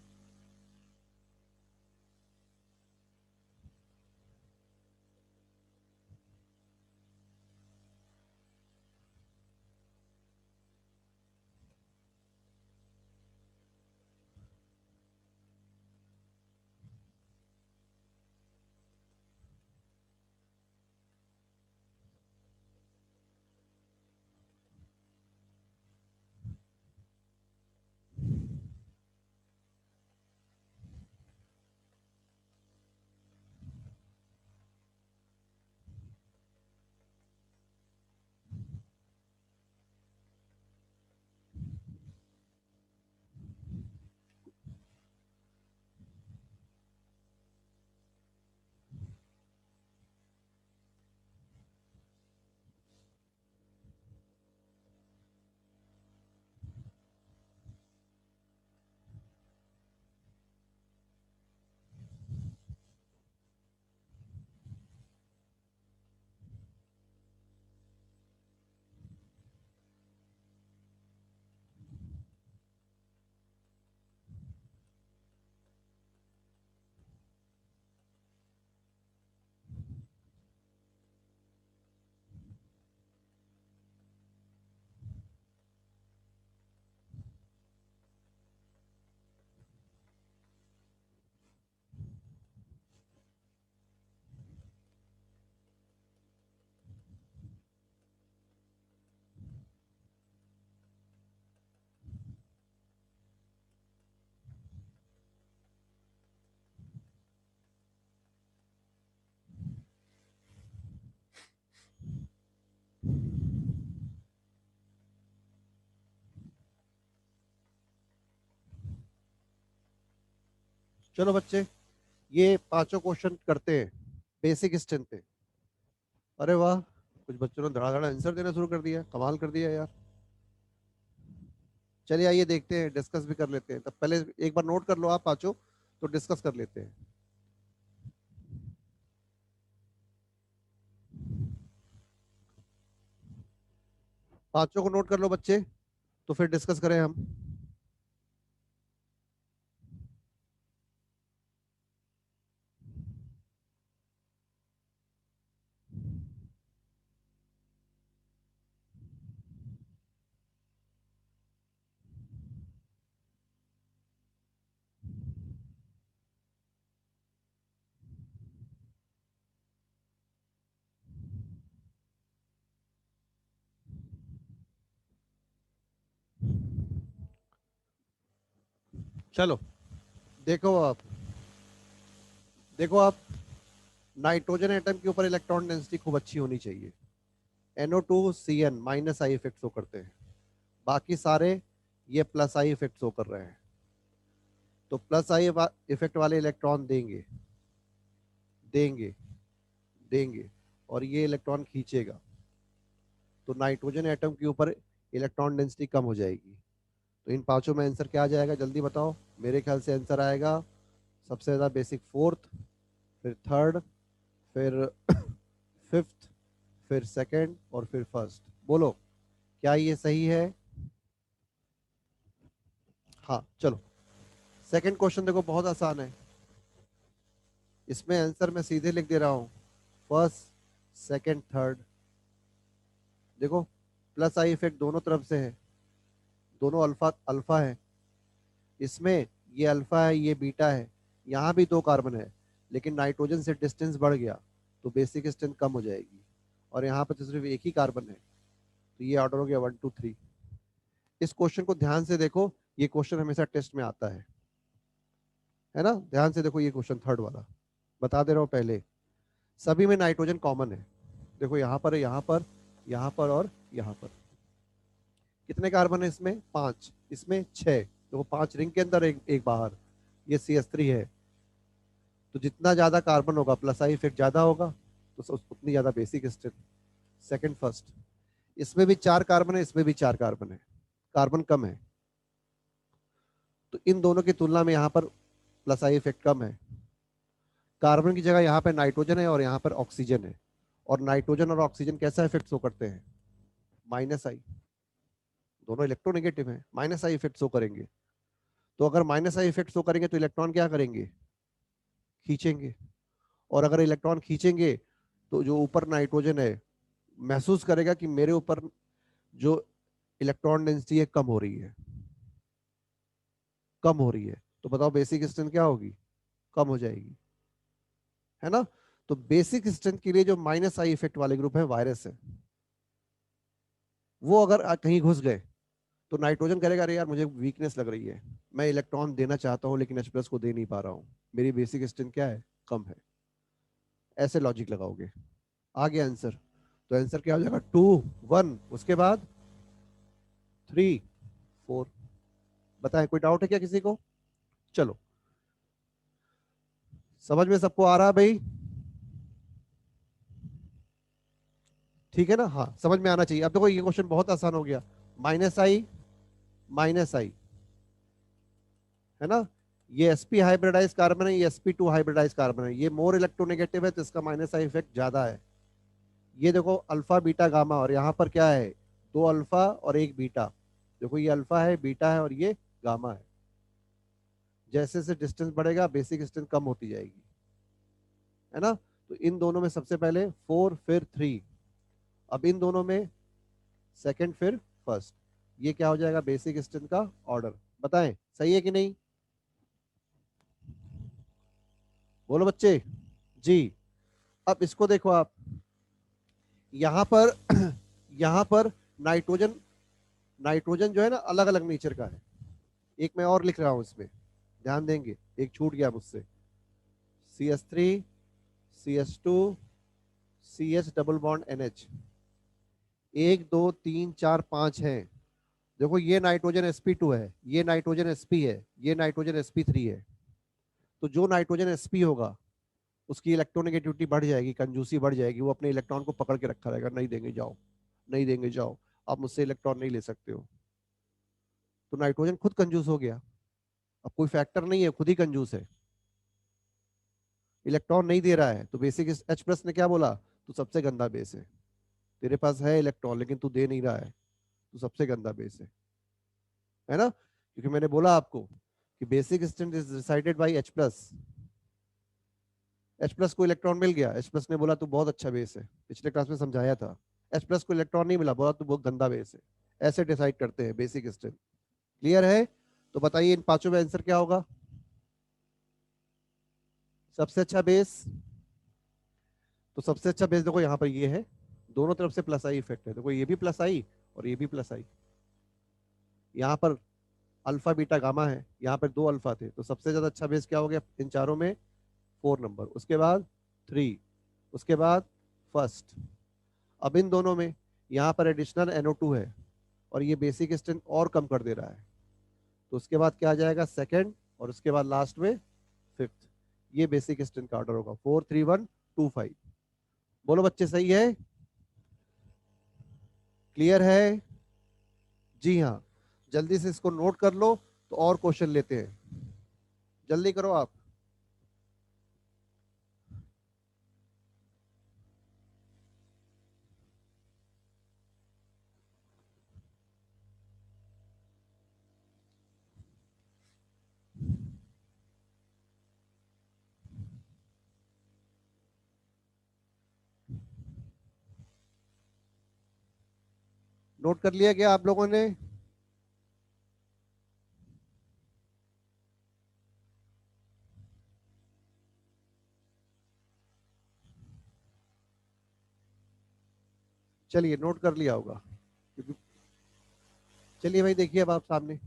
चलो बच्चे, ये पांचों क्वेश्चन करते हैं बेसिक स्ट्रेंथ पे। अरे वाह, कुछ बच्चों ने धड़ाधड़ आंसर देना शुरू कर दिया, कमाल कर दिया यार। चलिए आइए देखते हैं, डिस्कस भी कर लेते हैं। तब पहले एक बार नोट कर लो आप पांचों, तो डिस्कस कर लेते हैं। पांचों को नोट कर लो बच्चे, तो फिर डिस्कस करें हम। चलो देखो आप, देखो आप, नाइट्रोजन एटम के ऊपर इलेक्ट्रॉन डेंसिटी खूब अच्छी होनी चाहिए। NO2 CN minus I effect show करते हैं। बाकी सारे ये प्लस आई इफेक्ट शो कर रहे हैं। तो प्लस आई इफेक्ट वाले इलेक्ट्रॉन देंगे, देंगे, देंगे, और ये इलेक्ट्रॉन खींचेगा। तो नाइट्रोजन एटम के ऊपर इलेक्ट्रॉन डेंसिटी कम हो जाएगी। तो इन पांचों में आंसर क्या आ जाएगा जल्दी बताओ। मेरे ख्याल से आंसर आएगा सबसे ज़्यादा बेसिक फोर्थ, फिर थर्ड, फिर फिफ्थ, फिर सेकंड और फिर फर्स्ट। बोलो क्या ये सही है। हाँ चलो, सेकंड क्वेश्चन देखो बहुत आसान है। इसमें आंसर मैं सीधे लिख दे रहा हूँ, फर्स्ट, सेकंड, थर्ड। देखो प्लस आई इफेक्ट दोनों तरफ से है, दोनों अल्फा अल्फा है। इसमें ये अल्फा है, ये बीटा है। यहाँ भी दो कार्बन है, लेकिन नाइट्रोजन से डिस्टेंस बढ़ गया तो बेसिक स्ट्रेंथ कम हो जाएगी। और यहाँ पर तो सिर्फ एक ही कार्बन है, तो ये ऑर्डर हो गया 1 2 3। इस क्वेश्चन को ध्यान से देखो, ये क्वेश्चन हमेशा टेस्ट में आता है ना। ध्यान से देखो ये क्वेश्चन थर्ड वाला, बता दे रहा हूँ पहले। सभी में नाइट्रोजन कॉमन है। देखो यहाँ पर है, यहाँ पर, यहाँ पर और यहाँ पर। कितने कार्बन है इसमें? 5, इसमें 6, तो 5 रिंग के अंदर, एक एक बाहर। ये CH3 है। तो जितना ज्यादा कार्बन होगा प्लस आई इफेक्ट ज्यादा होगा, तो उतनी ज्यादा बेसिक स्ट्रेंथ। Second first. इसमें भी 4 कार्बन है, इसमें भी 4 कार्बन है, कार्बन कम है, तो इन दोनों की तुलना में यहाँ पर प्लस आई इफेक्ट कम है। कार्बन की जगह यहाँ पे नाइट्रोजन है और यहाँ पर ऑक्सीजन है, और नाइट्रोजन और ऑक्सीजन कैसा इफेक्ट शो करते हैं? माइनस आई। दोनों इलेक्ट्रोनेगेटिव हैं, माइनस आई इफेक्ट शो करेंगे। तो अगर माइनस आई इफेक्ट शो करेंगे तो इलेक्ट्रॉन क्या करेंगे? खींचेंगे। और अगर इलेक्ट्रॉन खींचेंगे तो जो ऊपर नाइट्रोजन है महसूस करेगा कि मेरे ऊपर जो इलेक्ट्रॉन डेंसिटी है कम हो रही है, कम हो रही है। तो बताओ बेसिक स्ट्रेंथ क्या होगी? कम हो जाएगी, है ना? तो बेसिक स्ट्रेंथ के लिए जो माइनस आई इफेक्ट वाले ग्रुप है, वायरस है, वो अगर कहीं घुस गए तो नाइट्रोजन करेगा अरे यार मुझे वीकनेस लग रही है, मैं इलेक्ट्रॉन देना चाहता हूं लेकिन H+ को दे नहीं पा रहा हूं, मेरी बेसिक स्ट्रेंथ क्या है? कम है। ऐसे लॉजिक लगाओगे। आ गया आंसर? तो आंसर क्या हो जाएगा? 2 1, उसके बाद 3 4। बताएं, कोई डाउट है क्या किसी को? चलो, समझ में सबको आ रहा है भाई? ठीक है ना? हाँ, समझ में आना चाहिए। अब देखो ये क्वेश्चन बहुत आसान हो गया। माइनस आई, माइनस आई, है ना? ये sp हाइब्रिडाइज कार्बन है, ये sp2 हाइब्रिडाइज कार्बन है, ये मोर इलेक्ट्रोनेगेटिव है तो इसका माइनस आई इफेक्ट ज्यादा है। ये देखो अल्फा बीटा गामा, और यहाँ पर क्या है? 2 अल्फा और 1 बीटा। देखो ये अल्फा है, बीटा है, और ये गामा है। जैसे जैसे डिस्टेंस बढ़ेगा बेसिक स्ट्रेंथ कम होती जाएगी, है ना? तो इन दोनों में सबसे पहले 4 फिर 3, अब इन दोनों में सेकंड फिर फर्स्ट। ये क्या हो जाएगा बेसिक स्ट्रेंथ का ऑर्डर? बताएं, सही है कि नहीं? बोलो बच्चे। जी। अब इसको देखो आप, यहाँ पर यहाँ पर नाइट्रोजन, नाइट्रोजन जो है ना अलग अलग नेचर का है। एक मैं और लिख रहा हूं इसमें, ध्यान देंगे, एक छूट गया मुझसे। CH3, CH2, CH double bond NH, 1 2 3 4 5 है। देखो ये नाइट्रोजन sp2 है, ये नाइट्रोजन sp है, ये नाइट्रोजन sp3 है। तो जो नाइट्रोजन sp होगा उसकी इलेक्ट्रोनेगेटिविटी बढ़ जाएगी, कंजूसी बढ़ जाएगी, वो अपने इलेक्ट्रॉन को पकड़ के रखा रहेगा, नहीं देंगे जाओ, नहीं देंगे जाओ, आप मुझसे इलेक्ट्रॉन नहीं ले सकते हो। तो नाइट्रोजन खुद कंजूस हो गया, अब कोई फैक्टर नहीं है, खुद ही कंजूस है, इलेक्ट्रॉन नहीं दे रहा है। तो बेसिक H+ ने क्या बोला? तू सबसे गंदा बेस है, तेरे पास है इलेक्ट्रॉन लेकिन तू दे नहीं रहा है, तू सबसे गंदा बेस है ना? क्योंकि मैंने बोला आपको कि basic strength is decided by H+। H+ को इलेक्ट्रॉन मिल गया, H+ ने बोला तू बहुत अच्छा बेस है, पिछले क्लास में समझाया था। H+ को इलेक्ट्रॉन नहीं मिला, बोला तू बहुत गंदा बेस है। ऐसे डिसाइड करते हैं बेसिक स्ट्रेंथ। क्लियर है? तो बताइए इन पांचों में आंसर क्या होगा? सबसे अच्छा बेस। तो सबसे अच्छा बेस देखो यहाँ पर ये है, दोनों तरफ से प्लस आई इफेक्ट है, देखो ये भी प्लस आई और ये भी प्लस आई। यहाँ पर अल्फा बीटा गामा है, यहाँ पर 2 अल्फा थे, तो सबसे ज्यादा अच्छा बेस क्या हो गया इन चारों में? 4 नंबर, उसके बाद 3, उसके बाद फर्स्ट। अब इन दोनों में यहाँ पर एडिशनल NO2 है और ये बेसिक स्ट्रेंथ और कम कर दे रहा है, तो उसके बाद क्या आ जाएगा? सेकंड, और उसके बाद लास्ट में फिफ्थ। ये बेसिक स्ट्रेंथ का ऑर्डर होगा 4 3 1 2 5। बोलो बच्चे, सही है? क्लियर है? जी हाँ। जल्दी से इसको नोट कर लो, तो और क्वेश्चन लेते हैं, जल्दी करो आप। नोट कर लिया क्या आप लोगों ने? चलिए नोट कर लिया होगा, क्योंकि चलिए भाई देखिए अब आप सामने।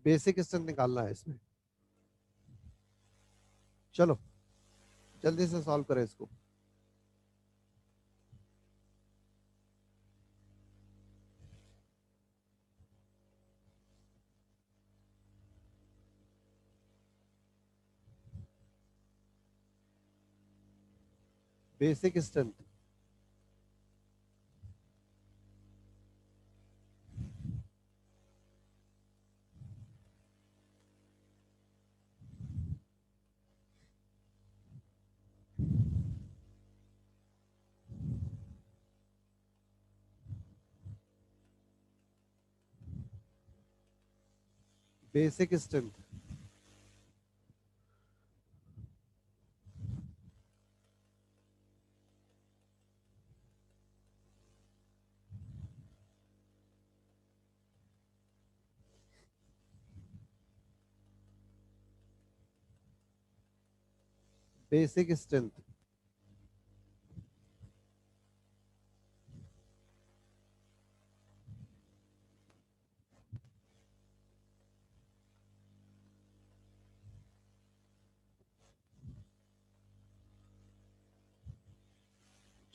बेसिक स्ट्रेंथ निकालना है इसमें। चलो जल्दी से सॉल्व करें इसको। Basic strength, basic strength, basic strength.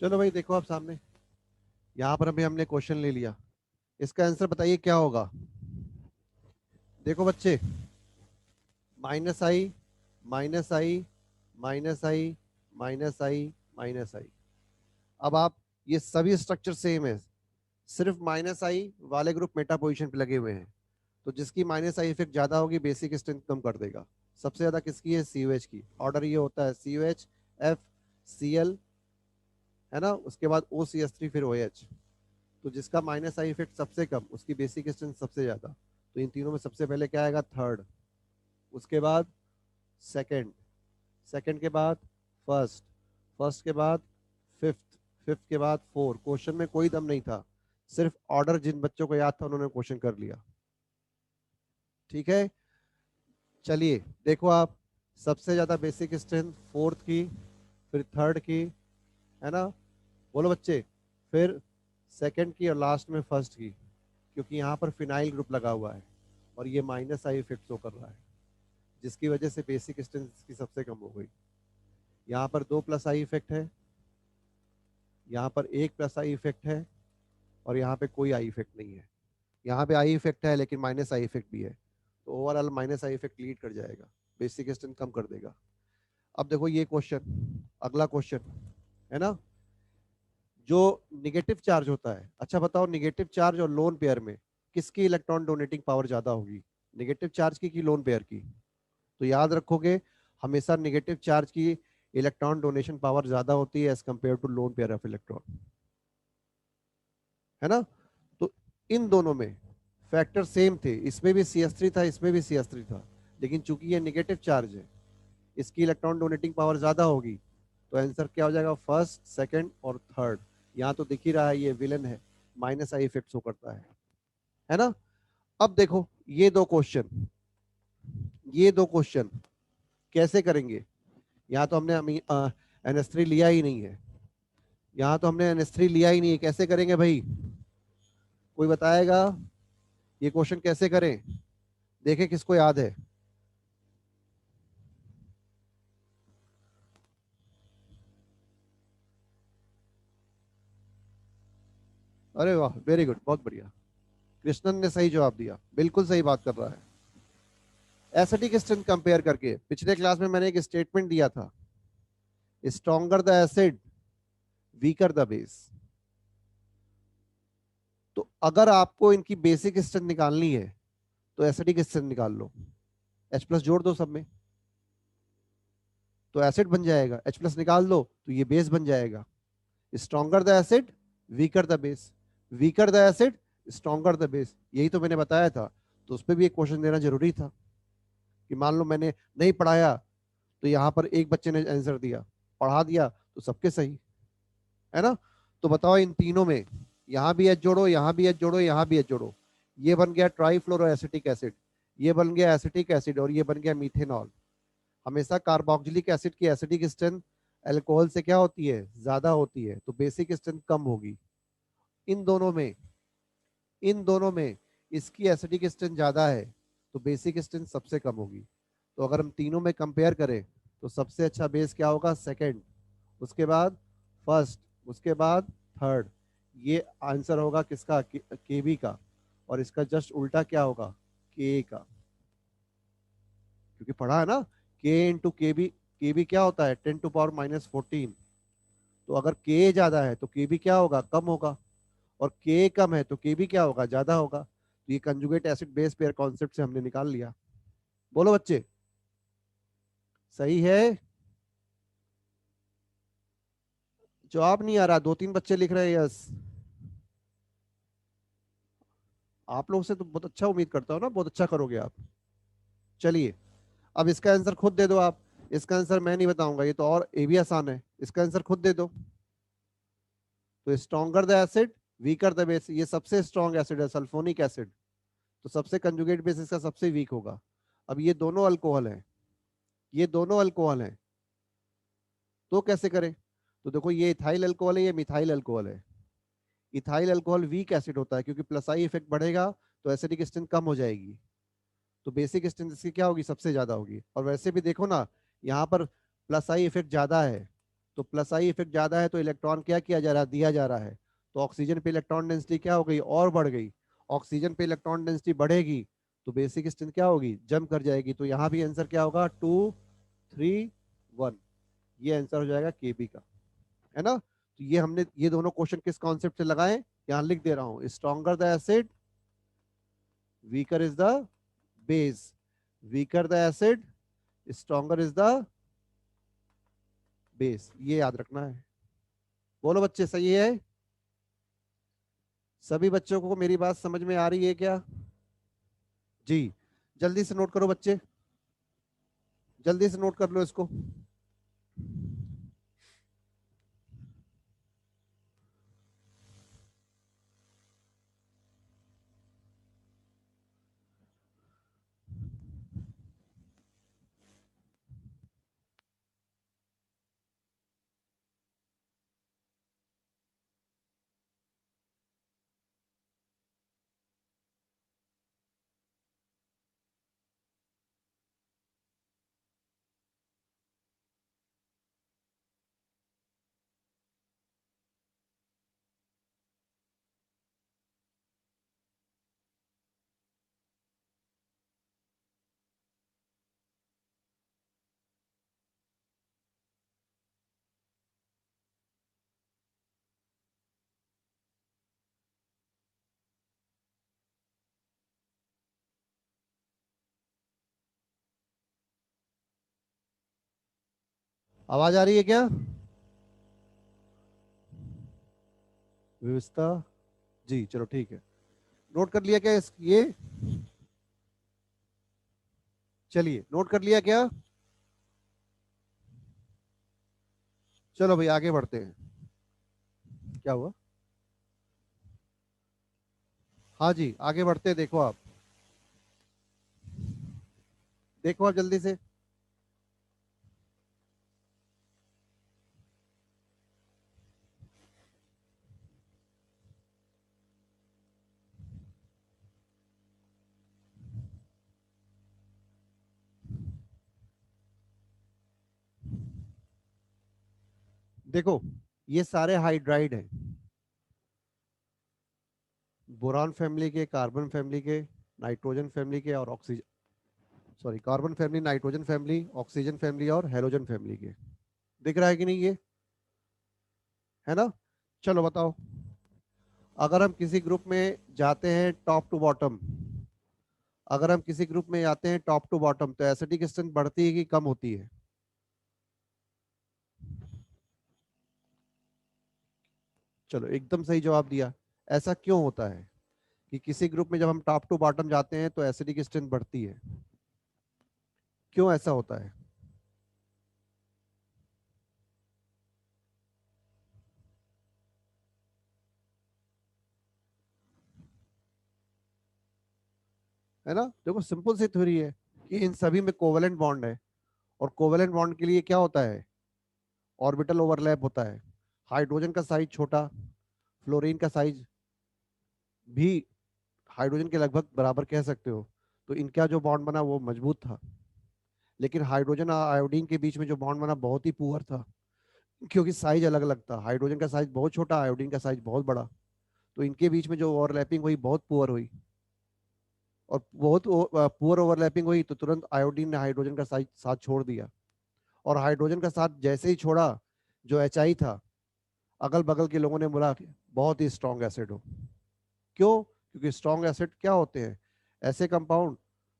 चलो भाई देखो आप सामने, यहाँ पर अभी हमने क्वेश्चन ले लिया, इसका आंसर बताइए क्या होगा। देखो बच्चे, माइनस आई, माइनस आई, माइनस आई, माइनस आई, माइनस आई। अब आप, ये सभी स्ट्रक्चर सेम है, सिर्फ माइनस आई वाले ग्रुप मेटा पोजीशन पे लगे हुए हैं, तो जिसकी माइनस आई इफेक्ट ज्यादा होगी बेसिक स्ट्रेंथ कम कर देगा। सबसे ज्यादा किसकी है, COH की। ऑर्डर ये होता है COH, FCl, है ना, उसके बाद OCH3, फिर OH। तो जिसका माइनस आई इफेक्ट सबसे कम, उसकी बेसिक स्ट्रेंथ सबसे ज्यादा। तो इन तीनों में सबसे पहले क्या आएगा, थर्ड, उसके बाद सेकंड, सेकंड के बाद फर्स्ट, फर्स्ट के बाद फिफ्थ, फिफ्थ के बाद फोर। क्वेश्चन में कोई दम नहीं था, सिर्फ ऑर्डर जिन बच्चों को याद था उन्होंने क्वेश्चन कर लिया। ठीक है, चलिए देखो आप, सबसे ज्यादा बेसिक स्ट्रेंथ फोर्थ की, फिर थर्ड की, है ना, बोलो बच्चे, फिर सेकंड की और लास्ट में फर्स्ट की, क्योंकि यहाँ पर फिनाइल ग्रुप लगा हुआ है और ये माइनस आई इफेक्ट शो कर रहा है, जिसकी वजह से बेसिक स्ट्रेंथ की सबसे कम हो गई। यहाँ पर 2 प्लस आई इफेक्ट है, यहाँ पर 1 प्लस आई इफेक्ट है, और यहाँ पे कोई आई इफेक्ट नहीं है। यहाँ पे आई इफेक्ट है लेकिन माइनस आई इफेक्ट भी है, तो overall minus I effect lead कर जाएगा, बेसिक स्ट्रेंथ कम कर देगा। अब देखो ये क्वेश्चन, अगला क्वेश्चन, है ना, जो निगेटिव चार्ज होता है, अच्छा बताओ निगेटिव चार्ज और लोन पेयर में किसकी इलेक्ट्रॉन डोनेटिंग पावर ज्यादा होगी, निगेटिव चार्ज की कि लोन पेयर की। तो याद रखोगे, हमेशा निगेटिव चार्ज की इलेक्ट्रॉन डोनेशन पावर ज्यादा होती है as compare to lone pair of electron, है ना। तो इन दोनों में फैक्टर सेम थे, इसमें भी CH3 था, इसमें भी CH3 था, लेकिन चूंकि ये निगेटिव चार्ज है, इसकी इलेक्ट्रॉन डोनेटिंग पावर ज्यादा होगी, तो आंसर क्या हो जाएगा, फर्स्ट, सेकंड और थर्ड। यहाँ तो दिख ही रहा है ये विलन है, माइनस आई इफेक्ट शो करता है ना। अब देखो ये दो क्वेश्चन, ये दो क्वेश्चन कैसे करेंगे। यहाँ तो हमने NH3 लिया ही नहीं है, यहाँ तो हमने NH3 लिया ही नहीं है, कैसे करेंगे भाई, कोई बताएगा ये क्वेश्चन कैसे करें, देखे किसको याद है। अरे वाह, वेरी गुड, बहुत बढ़िया, कृष्णन ने सही जवाब दिया, बिल्कुल सही बात कर रहा है। एसिडिक स्ट्रेंथ कंपेयर करके पिछले क्लास में मैंने एक स्टेटमेंट दिया था, stronger the acid weaker the base. तो अगर आपको इनकी बेसिक स्ट्रेंथ निकालनी है तो एसिडिक स्ट्रेंथ निकाल लो, H+ जोड़ दो सब में तो एसिड बन जाएगा, H+ निकाल दो तो ये बेस बन जाएगा। Stronger the acid weaker the base, weaker the acid stronger the base, यही तो मैंने बताया था। तो उस पर भी एक क्वेश्चन देना जरूरी था, कि मान लो मैंने नहीं पढ़ाया तो यहाँ पर एक बच्चे ने आंसर दिया, पढ़ा दिया तो सबके सही, है ना। तो बताओ इन तीनों में, यहाँ भी H जोड़ो, यहाँ भी H जोड़ो, यहाँ भी H जोड़ो, ये बन गया ट्राइफ्लोरोएसिटिक एसिड, ये बन गया एसिटिक एसिड, और ये बन गया मीथेनॉल। हमेशा कार्बोक्सिलिक एसिड की एसिडिक स्ट्रेंथ अल्कोहल से क्या होती है, ज्यादा होती है, तो बेसिक स्ट्रेंथ कम होगी। इन दोनों में, इन दोनों में इसकी एसिडिक स्ट्रेंथ ज्यादा है, तो बेसिक स्ट्रेंथ सबसे कम होगी। तो अगर हम तीनों में कंपेयर करें तो सबसे अच्छा बेस क्या होगा, सेकंड, उसके बाद फर्स्ट, उसके बाद थर्ड। ये आंसर होगा किसका, केबी का। और इसका जस्ट उल्टा क्या होगा, के का, क्योंकि पढ़ा है ना, के इंटू के बी। के बी क्या होता है, 10⁻⁻14। तो अगर के ज्यादा है तो के बी क्या होगा, कम होगा। और के कम है तो के बी क्या होगा, ज्यादा होगा। तो ये conjugate acid base pair concept से हमने निकाल लिया। बोलो बच्चे, सही है। जवाब नहीं आ रहा, दो तीन बच्चे लिख रहे हैं यस। आप लोग से तो बहुत अच्छा उम्मीद करता हूँ ना, बहुत अच्छा करोगे आप। चलिए, अब इसका आंसर खुद दे दो आप। इसका आंसर मैं नहीं बताऊंगा, ये तो और ये भी आसान है, इसका आंसर खुद दे दो। तो stronger the acid, weaker the base. ये सबसे स्ट्रॉन्ग एसिड है सल्फोनिक एसिड, तो सबसे कंजुगेट बेस इसका सबसे वीक होगा। अब ये दोनों अल्कोहल हैं, ये दोनों अल्कोहल हैं, तो कैसे करें। तो देखो, ये इथाइल अल्कोहल है, ये मिथाइल अल्कोहल है। इथाइल अल्कोहल वीक एसिड होता है, क्योंकि प्लस आई इफेक्ट बढ़ेगा तो एसिडिक स्ट्रेंथ कम हो जाएगी। तो बेसिक स्ट्रेंथ इसकी क्या होगी, सबसे ज्यादा होगी। और वैसे भी देखो ना, यहाँ पर प्लस आई इफेक्ट ज्यादा है। तो प्लस आई इफेक्ट ज्यादा है तो इलेक्ट्रॉन क्या किया जा रहा है, दिया जा रहा है। तो ऑक्सीजन पे इलेक्ट्रॉन डेंसिटी क्या हो गई, और बढ़ गई। ऑक्सीजन पे इलेक्ट्रॉन डेंसिटी बढ़ेगी तो बेसिक स्ट्रेंथ क्या होगी, जम कर जाएगी। तो यहाँ भी आंसर क्या होगा, 2, 3, 1। ये आंसर हो जाएगा केबी का, है ना। तो ये हमने ये दोनों क्वेश्चन किस कॉन्सेप्ट से लगाए, यहाँ लिख दे रहा हूँ। Stronger the acid, weaker is the base. Weaker the acid, stronger is the base. ये याद रखना है। बोलो बच्चे, सही है। सभी बच्चों को मेरी बात समझ में आ रही है क्या, जी। जल्दी से नोट करो बच्चे, जल्दी से नोट कर लो इसको। आवाज आ रही है क्या, व्यवस्था, जी चलो ठीक है। नोट कर लिया क्या ये, चलिए नोट कर लिया क्या। चलो भाई आगे बढ़ते हैं। क्या हुआ, हाँ जी आगे बढ़ते हैं। देखो आप, देखो आप जल्दी से। देखो, ये सारे हाइड्राइड हैं, बोरान फैमिली के, कार्बन फैमिली के, नाइट्रोजन फैमिली के और oxygen, sorry carbon family, nitrogen family, oxygen family और हेलोजन फैमिली के। दिख रहा है कि नहीं ये, है ना। चलो बताओ, अगर हम किसी ग्रुप में जाते हैं टॉप टू बॉटम, अगर हम किसी ग्रुप में जाते हैं टॉप टू बॉटम, तो एसिडिक स्ट्रेंथ बढ़ती है कि कम होती है। चलो एकदम सही जवाब दिया। ऐसा क्यों होता है कि किसी ग्रुप में जब हम टॉप टू बॉटम जाते हैं तो एसिडिक स्ट्रेंथ बढ़ती है, क्यों ऐसा होता है ना। देखो सिंपल सी थ्योरी है कि इन सभी में कोवेलेंट बॉन्ड है, और कोवेलेंट बॉन्ड के लिए क्या होता है, ऑर्बिटल ओवरलैप होता है। हाइड्रोजन का साइज छोटा, फ्लोरीन का साइज भी हाइड्रोजन के लगभग बराबर कह सकते हो। तो इनका जो बॉन्ड बना वो मजबूत था, लेकिन हाइड्रोजन और आयोडीन के बीच में जो बॉन्ड बना बहुत ही पुअर था, क्योंकि साइज अलग अलग था। हाइड्रोजन का साइज बहुत छोटा, आयोडीन का साइज बहुत बड़ा। तो इनके बीच में जो ओवरलैपिंग हुई बहुत पुअर हुई, और बहुत पुअर ओवरलैपिंग हुई तो तुरंत आयोडीन ने हाइड्रोजन का साइज साथ छोड़ दिया। और हाइड्रोजन का साथ जैसे ही छोड़ा, जो एच था, अगल बगल के लोगों ने बोला कि बहुत ही स्ट्रॉन्ग एसिड हो। क्यों? क्योंकि स्ट्रॉन्ग एसिड क्या होते हैं? ऐसे कंपाउंड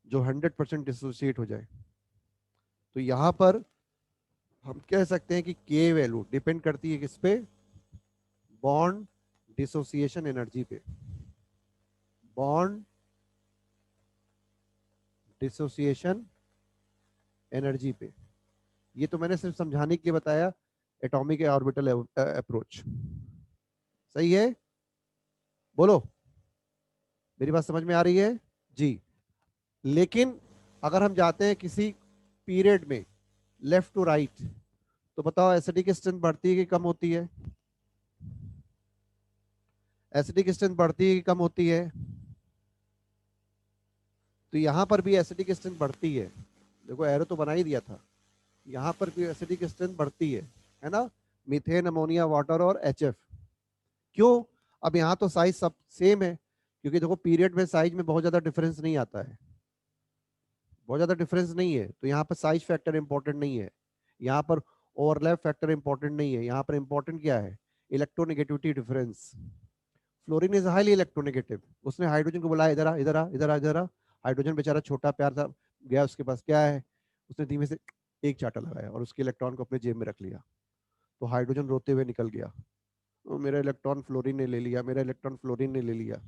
जो 100% डिसोसिएट हो जाए। तो यहां पर हम कह सकते हैं कि के वैल्यू डिपेंड करती है किस पे? बॉन्ड डिसोसिएशन एनर्जी पे। बॉन्ड डिसोसिएशन एनर्जी पे। ये तो मैंने सिर्फ समझाने के लिए बताया, एटॉमिक ऑर्बिटल अप्रोच। सही है? बोलो, मेरी बात समझ में आ रही है? जी। लेकिन अगर हम जाते हैं किसी पीरियड में लेफ्ट टू राइट, तो बताओ एसिडिक स्ट्रेंथ बढ़ती है कि कम होती है? एसिडिक स्ट्रेंथ बढ़ती है कि कम होती है? तो यहां पर भी एसिडिक स्ट्रेंथ बढ़ती है। देखो एरो तो बना ही दिया था, यहां पर भी एसिडिक स्ट्रेंथ बढ़ती है ना? मीथेन, अमोनिया, वाटर और एचएफ। क्यों? अब यहाँ तो साइज सब सेम है, क्योंकि देखो पीरियड में साइज में बहुत ज्यादा डिफरेंस नहीं आता है, बहुत ज्यादा डिफरेंस नहीं है। तो यहाँ पर साइज फैक्टर इंपॉर्टेंट नहीं है, यहाँ पर ओवरलैप फैक्टर इंपॉर्टेंट नहीं है। यहाँ पर इंपॉर्टेंट क्या है? Electronegativity difference. Fluorine is highly electronegative. उसने हाइड्रोजन को बुलाया, इधर आ, इधर आ, इधर आ, इधर आ। हाइड्रोजन बेचारा छोटा प्यार था, गया उसके पास, क्या है? उसने धीमे से एक चाटा लगाया और उसके इलेक्ट्रॉन को अपने जेब में रख लिया। तो हाइड्रोजन रोते हुए निकल गया, तो मेरा इलेक्ट्रॉन फ्लोरीन ने ले लिया, मेरा इलेक्ट्रॉन फ्लोरीन ने ले लिया,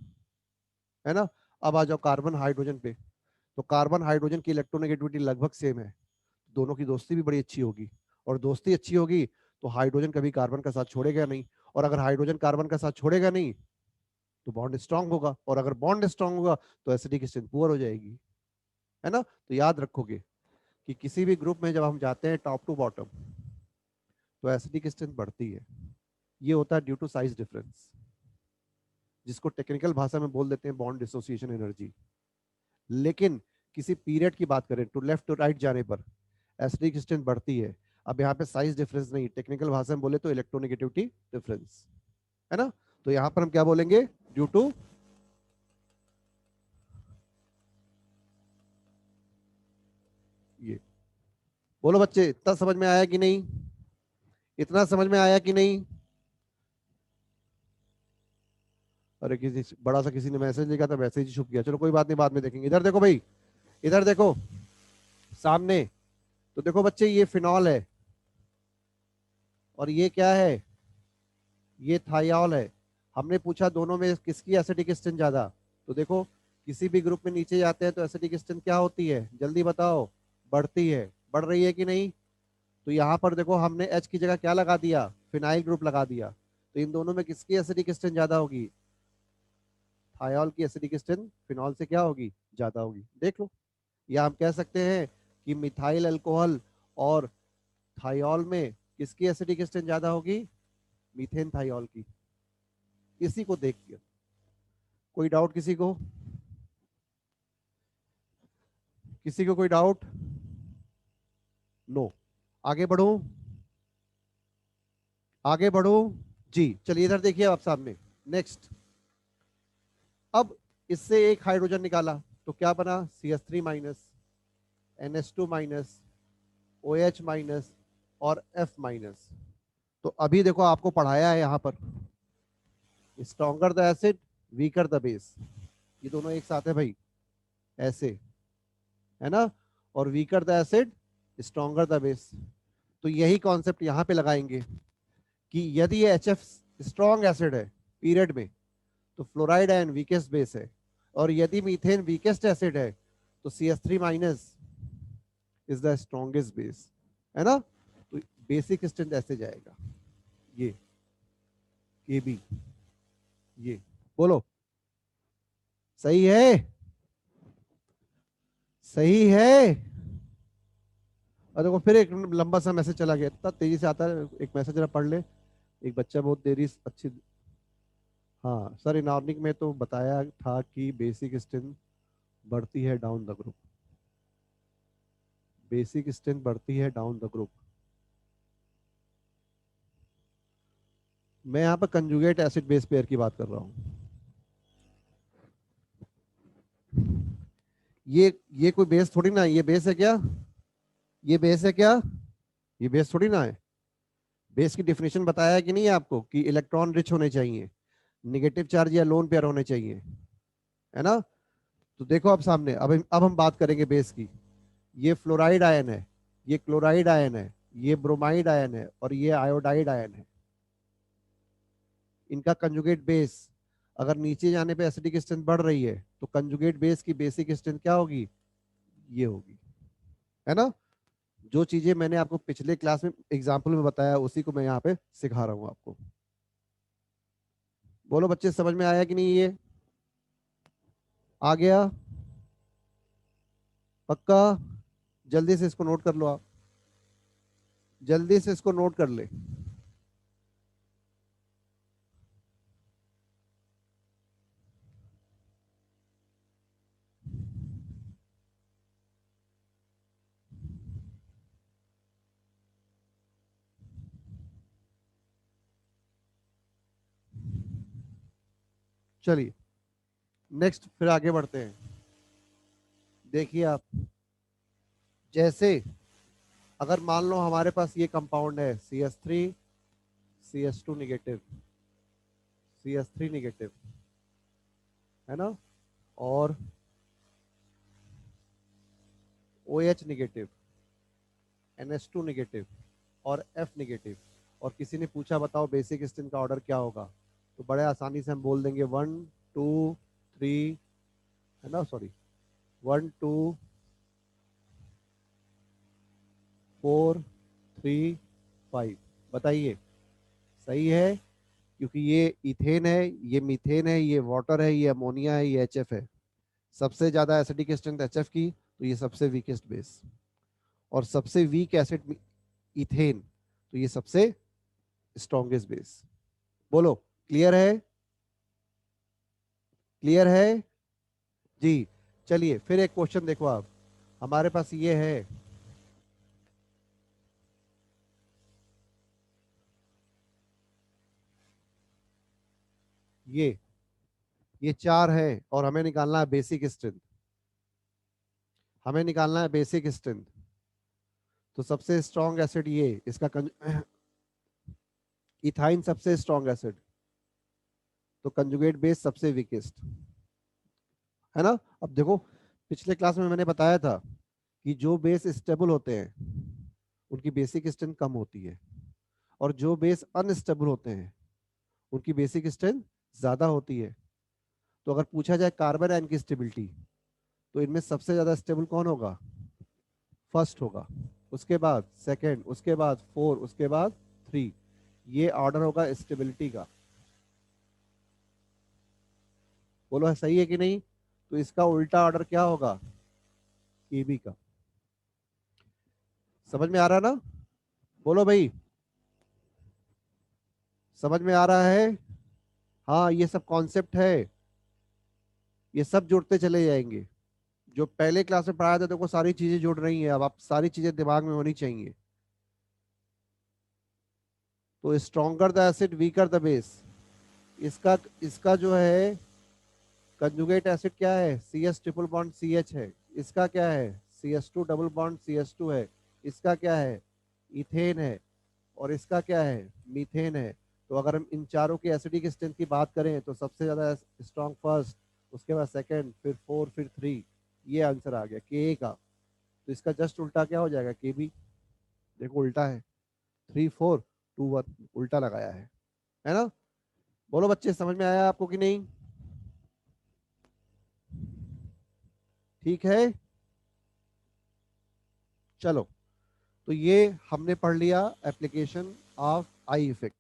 है ना? अब आ जाओ कार्बन हाइड्रोजन पे। तो कार्बन हाइड्रोजन की इलेक्ट्रोनेगेटिविटी लगभग सेम है, दोनों की दोस्ती भी बड़ी अच्छी होगी। और दोस्ती अच्छी होगी तो हाइड्रोजन कभी कार्बन का साथ छोड़ेगा नहीं, और अगर हाइड्रोजन कार्बन का साथ छोड़ेगा नहीं तो बॉन्ड स्ट्रांग होगा, और अगर बॉन्ड स्ट्रांग होगा तो एसिडिक स्ट्रेंथ पुअर हो जाएगी, है ना? तो याद रखोगे कि किसी भी ग्रुप में जब हम जाते हैं टॉप टू बॉटम, तो एसिडिक स्ट्रेंथ बढ़ती है। ये होता है ड्यू टू साइज डिफरेंस, जिसको टेक्निकल भाषा में बोल देते हैं बॉन्ड डिसोसिएशन एनर्जी। लेकिन किसी पीरियड की बात करें टू लेफ्ट टू राइट जाने पर एसिडिक स्ट्रेंथ बढ़ती है। अब यहाँ पे साइज डिफरेंस नहीं, टेक्निकल भाषा में बोले तो इलेक्ट्रोनेगेटिविटी डिफरेंस, है ना? तो यहाँ पर हम क्या बोलेंगे? ड्यू टू, ये बोलो बच्चे, इतना समझ में आया कि नहीं? इतना समझ में आया कि नहीं? अरे किसी बड़ा सा किसी ने मैसेज लिखा था, मैसेज ही छुप गया। चलो कोई बात नहीं, बाद में देखेंगे। इधर देखो भाई, इधर देखो सामने। तो देखो बच्चे, ये फिनॉल है और ये क्या है? ये थाइयाल है। हमने पूछा दोनों में किसकी एसिडिक स्ट्रेंथ ज्यादा। तो देखो, किसी भी ग्रुप में नीचे जाते हैं तो एसिडिक स्ट्रेंथ क्या होती है? जल्दी बताओ। बढ़ती है। बढ़ रही है कि नहीं? तो यहाँ पर देखो, हमने एच की जगह क्या लगा दिया? फिनाइल ग्रुप लगा दिया। तो इन दोनों में किसकी एसिडिक स्ट्रेंथ ज्यादा होगी? थाइयाल की एसिडिक स्ट्रेंथ फिनॉल से क्या होगी? ज्यादा होगी। देख लो, या हम कह सकते हैं कि मिथाइल अल्कोहल और थाइयाल में किसकी एसिडिक स्ट्रेंथ ज्यादा होगी? मीथेन थाइयाल की। इसी को देख के कोई डाउट किसी को? किसी को कोई डाउट? नो। आगे बढ़ू? आगे बढ़ू? जी चलिए, इधर देखिए आप सामने। नेक्स्ट, अब इससे एक हाइड्रोजन निकाला तो क्या बना? CH3 minus, NH2 minus, OH minus और F माइनस। तो अभी देखो आपको पढ़ाया है यहाँ पर, stronger the acid weaker the base. ये दोनों एक साथ है भाई, ऐसे, है ना? और weaker the acid stronger the base. तो यही कॉन्सेप्ट यहाँ पे लगाएंगे कि यदि ये HF स्ट्रॉन्ग एसिड है पीरियड में, तो फ्लोराइड आयन वीकेस्ट बेस है। और यदि मीथेन वीकेस्ट एसिड है तो CH3 minus is the strongest base, है ना? तो बेसिक स्ट्रेंथ ऐसे जाएगा, ये KB, ये बोलो सही है? सही है? और देखो फिर एक लंबा सा मैसेज चला गया, इतना तेजी से आता है एक मैसेज, जरा पढ़ ले। एक बच्चा बहुत देरी अच्छी, हाँ सर इनऑर्गेनिक में तो बताया था कि बेसिक स्ट्रेंथ बढ़ती है down the group, basic strength बढ़ती है डाउन द ग्रुप। मैं यहाँ पर कंजुगेट एसिड बेस पेयर की बात कर रहा हूँ। ये कोई बेस थोड़ी ना है, ये बेस है क्या? ये बेस है क्या? ये बेस थोड़ी ना है। बेस की डेफिनेशन बताया है कि नहीं है आपको कि इलेक्ट्रॉन रिच होने चाहिए, निगेटिव चार्ज या लोन पेयर होने चाहिए, है ना? तो देखो अब सामने, अब हम बात करेंगे बेस की। ये फ्लोराइड आयन है, ये क्लोराइड आयन है, ये ब्रोमाइड आयन है और ये आयोडाइड आयन है। इनका कंजुगेट बेस अगर नीचे जाने पे एसिडिक स्ट्रेंथ बढ़ रही है तो कंजुगेट बेस की बेसिक स्ट्रेंथ क्या होगी? ये होगी, है ना? जो चीजें मैंने आपको पिछले क्लास में एग्जाम्पल में बताया उसी को मैं यहाँ पे सिखा रहा हूँ आपको। बोलो बच्चे, समझ में आया कि नहीं? ये आ गया? पक्का? जल्दी से इसको नोट कर लो आप, जल्दी से इसको नोट कर ले। चलिए नेक्स्ट फिर आगे बढ़ते हैं। देखिए आप, जैसे अगर मान लो हमारे पास ये कंपाउंड है CH3 CH2 negative, CH3 negative, है ना? और OH निगेटिव, NH2 निगेटिव और F निगेटिव। और किसी ने पूछा बताओ बेसिक स्पिन का ऑर्डर क्या होगा, तो बड़े आसानी से हम बोल देंगे 1 2 3, है ना? सॉरी, 1 2 4 3 5। बताइए, सही है? क्योंकि ये इथेन है, ये मीथेन है, ये वाटर है, ये अमोनिया है, ये HF है। सबसे ज्यादा एसिडिक स्ट्रेंथ HF की, तो ये सबसे वीकेस्ट बेस। और सबसे वीक एसिड इथेन, तो ये सबसे स्ट्रॉन्गेस्ट बेस। बोलो, क्लियर है? क्लियर है जी? चलिए फिर एक क्वेश्चन देखो आप, हमारे पास ये है, ये चार है और हमें निकालना है बेसिक स्ट्रेंथ। हमें निकालना है बेसिक स्ट्रेंथ। तो सबसे स्ट्रॉन्ग एसिड ये, इसका इथाइन सबसे स्ट्रॉन्ग एसिड, तो कंजुगेट बेस सबसे वीकेस्ट, है ना? अब देखो, पिछले क्लास में मैंने बताया था कि जो बेस स्टेबल होते हैं उनकी बेसिक स्ट्रेंथ कम होती है, और जो बेस अनस्टेबल होते हैं उनकी बेसिक स्ट्रेंथ ज्यादा होती है। तो अगर पूछा जाए कार्बन आयन की स्टेबिलिटी, तो इनमें सबसे ज्यादा स्टेबल कौन होगा? फर्स्ट होगा, उसके बाद सेकंड, उसके बाद फोर, उसके बाद थ्री। ये ऑर्डर होगा स्टेबिलिटी का। बोलो सही है कि नहीं? तो इसका उल्टा ऑर्डर क्या होगा? KB का। समझ में आ रहा ना? बोलो भाई, समझ में आ रहा है? हाँ, ये सब कॉन्सेप्ट है, ये सब जुड़ते चले जाएंगे। जो पहले क्लास में पढ़ाया था देखो, सारी चीजें जुड़ रही हैं, अब आप सारी चीजें दिमाग में होनी चाहिए। तो stronger the acid weaker the base, इसका इसका जो है कंजुगेट एसिड क्या है? CS ट्रिपल बॉन्ड CH है। इसका क्या है? CS2 डबल बॉन्ड CH2 है। इसका क्या है? इथेन है। और इसका क्या है? मीथेन है। तो अगर हम इन चारों की एसिडिक स्ट्रेंथ की बात करें तो सबसे ज्यादा स्ट्रॉन्ग फर्स्ट, उसके बाद सेकंड, फिर फोर, फिर थ्री। ये आंसर आ गया Ka का। तो इसका जस्ट उल्टा क्या हो जाएगा? KB। देखो उल्टा है, 3 4 2 1, उल्टा लगाया है ना? बोलो बच्चे, समझ में आया आपको कि नहीं? ठीक है, चलो। तो ये हमने पढ़ लिया एप्लीकेशन ऑफ आई इफेक्ट।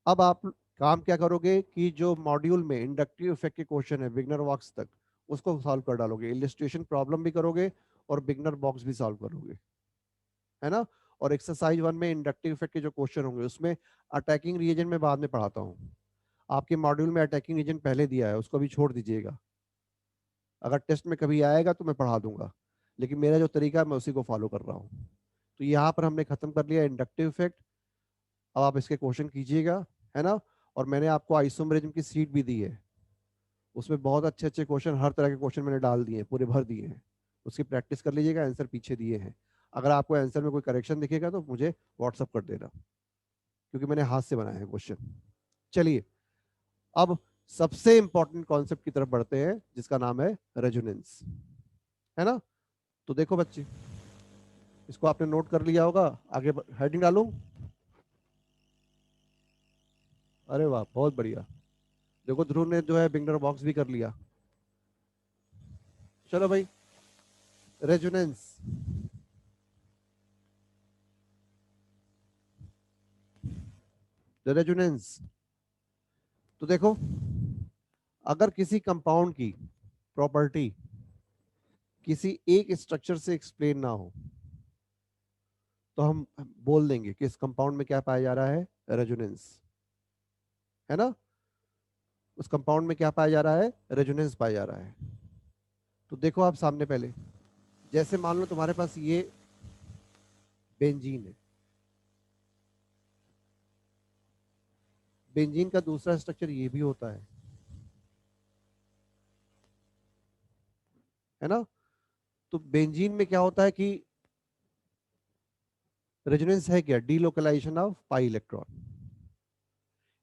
अब आप काम क्या करोगे कि जो मॉड्यूल में इंडक्टिव इफेक्ट के क्वेश्चन है बिगनर बॉक्स तक, उसको सॉल्व कर डालोगे, इलिस्ट्रेशन प्रॉब्लम भी करोगे और बिगनर बॉक्स भी सॉल्व करोगे, है ना? और एक्सरसाइज 1 में इंडक्टिव इफेक्ट के जो क्वेश्चन होंगे उसमें अटैकिंग रीजन में बाद में पढ़ाता हूँ। आपके मॉड्यूल में अटैकिंग रीजन पहले दिया है, उसको भी छोड़ दीजिएगा। अगर टेस्ट में कभी आएगा तो मैं पढ़ा दूंगा, लेकिन मेरा जो तरीका है मैं उसी को फॉलो कर रहा हूँ। तो यहाँ पर हमने खत्म कर लिया इंडक्टिव इफेक्ट। अब आप इसके क्वेश्चन कीजिएगा, है ना। और मैंने आपको आइसोमेरिज्म की सीट भी दी है, उसमें बहुत अच्छे अच्छे क्वेश्चन, हर तरह के क्वेश्चन मैंने डाल दिए हैं, पूरे भर दिए हैं। उसकी प्रैक्टिस कर लीजिएगा, आंसर पीछे दिए हैं। अगर आपको आंसर में कोई करेक्शन दिखेगा तो मुझे व्हाट्सअप कर देना, क्योंकि मैंने हाथ से बनाया है क्वेश्चन। चलिए, अब सबसे इंपॉर्टेंट कॉन्सेप्ट की तरफ बढ़ते हैं, जिसका नाम है रेजोनेंस, है ना। तो देखो बच्चे, इसको आपने नोट कर लिया होगा। आगे हेडिंग डालूं? अरे वाह, बहुत बढ़िया। देखो ध्रुव ने जो है बिगनर बॉक्स भी कर लिया। चलो भाई, रेजोनेंस। रेजोनेंस, तो देखो, अगर किसी कंपाउंड की प्रॉपर्टी किसी एक स्ट्रक्चर से एक्सप्लेन ना हो, तो हम बोल देंगे कि इस कंपाउंड में क्या पाया जा रहा है, रेजोनेंस, है ना। उस कंपाउंड में क्या पाया जा रहा है, रेजोनेंस पाया जा रहा है। तो देखो आप सामने पहले, जैसे मान लो तुम्हारे पास ये बेंजीन है। बेंजीन का दूसरा स्ट्रक्चर ये भी होता है ना। तो बेंजीन में क्या होता है कि रेजोनेंस है क्या, delocalization of pi electron.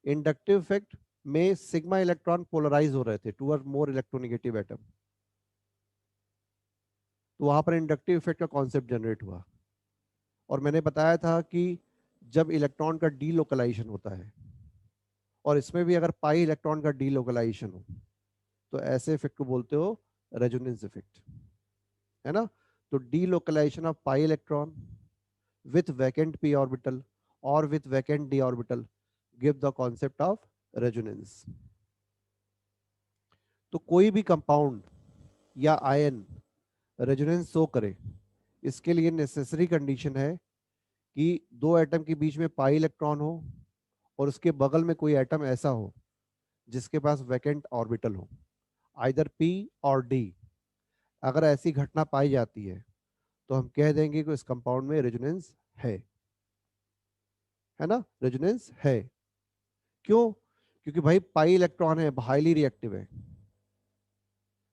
Inductive effect में सिग्मा इलेक्ट्रॉन पोलराइज हो रहे थे टूवर्ड मोर इलेक्ट्रोनेगेटिव एटम, तो वहां पर इंडक्टिव इफेक्ट का कॉन्सेप्ट जनरेट हुआ। और मैंने बताया था कि जब इलेक्ट्रॉन का डीलोकलाइजेशन होता है, और इसमें भी अगर पाई इलेक्ट्रॉन का डीलोकलाइजेशन हो, तो ऐसे इफेक्ट को बोलते हो रेजोनेंस इफेक्ट, है ना। तो delocalization of pi electron with vacant p orbital or with vacant d orbital give the concept of resonance। तो कोई भी कंपाउंड या आयन रेजोनेंस शो करे, इसके लिए नेसेसरी कंडीशन है कि दो एटम के बीच में पाई इलेक्ट्रॉन हो, और उसके बगल में कोई एटम ऐसा हो जिसके पास वैकेंट ऑर्बिटल हो, आइदर पी और डी। अगर ऐसी घटना पाई जाती है तो हम कह देंगे कि इस कंपाउंड में रेजोनेंस है ना, रेजोनेंस है। क्यों? क्योंकि भाई पाई इलेक्ट्रॉन है, हाईली रिएक्टिव है।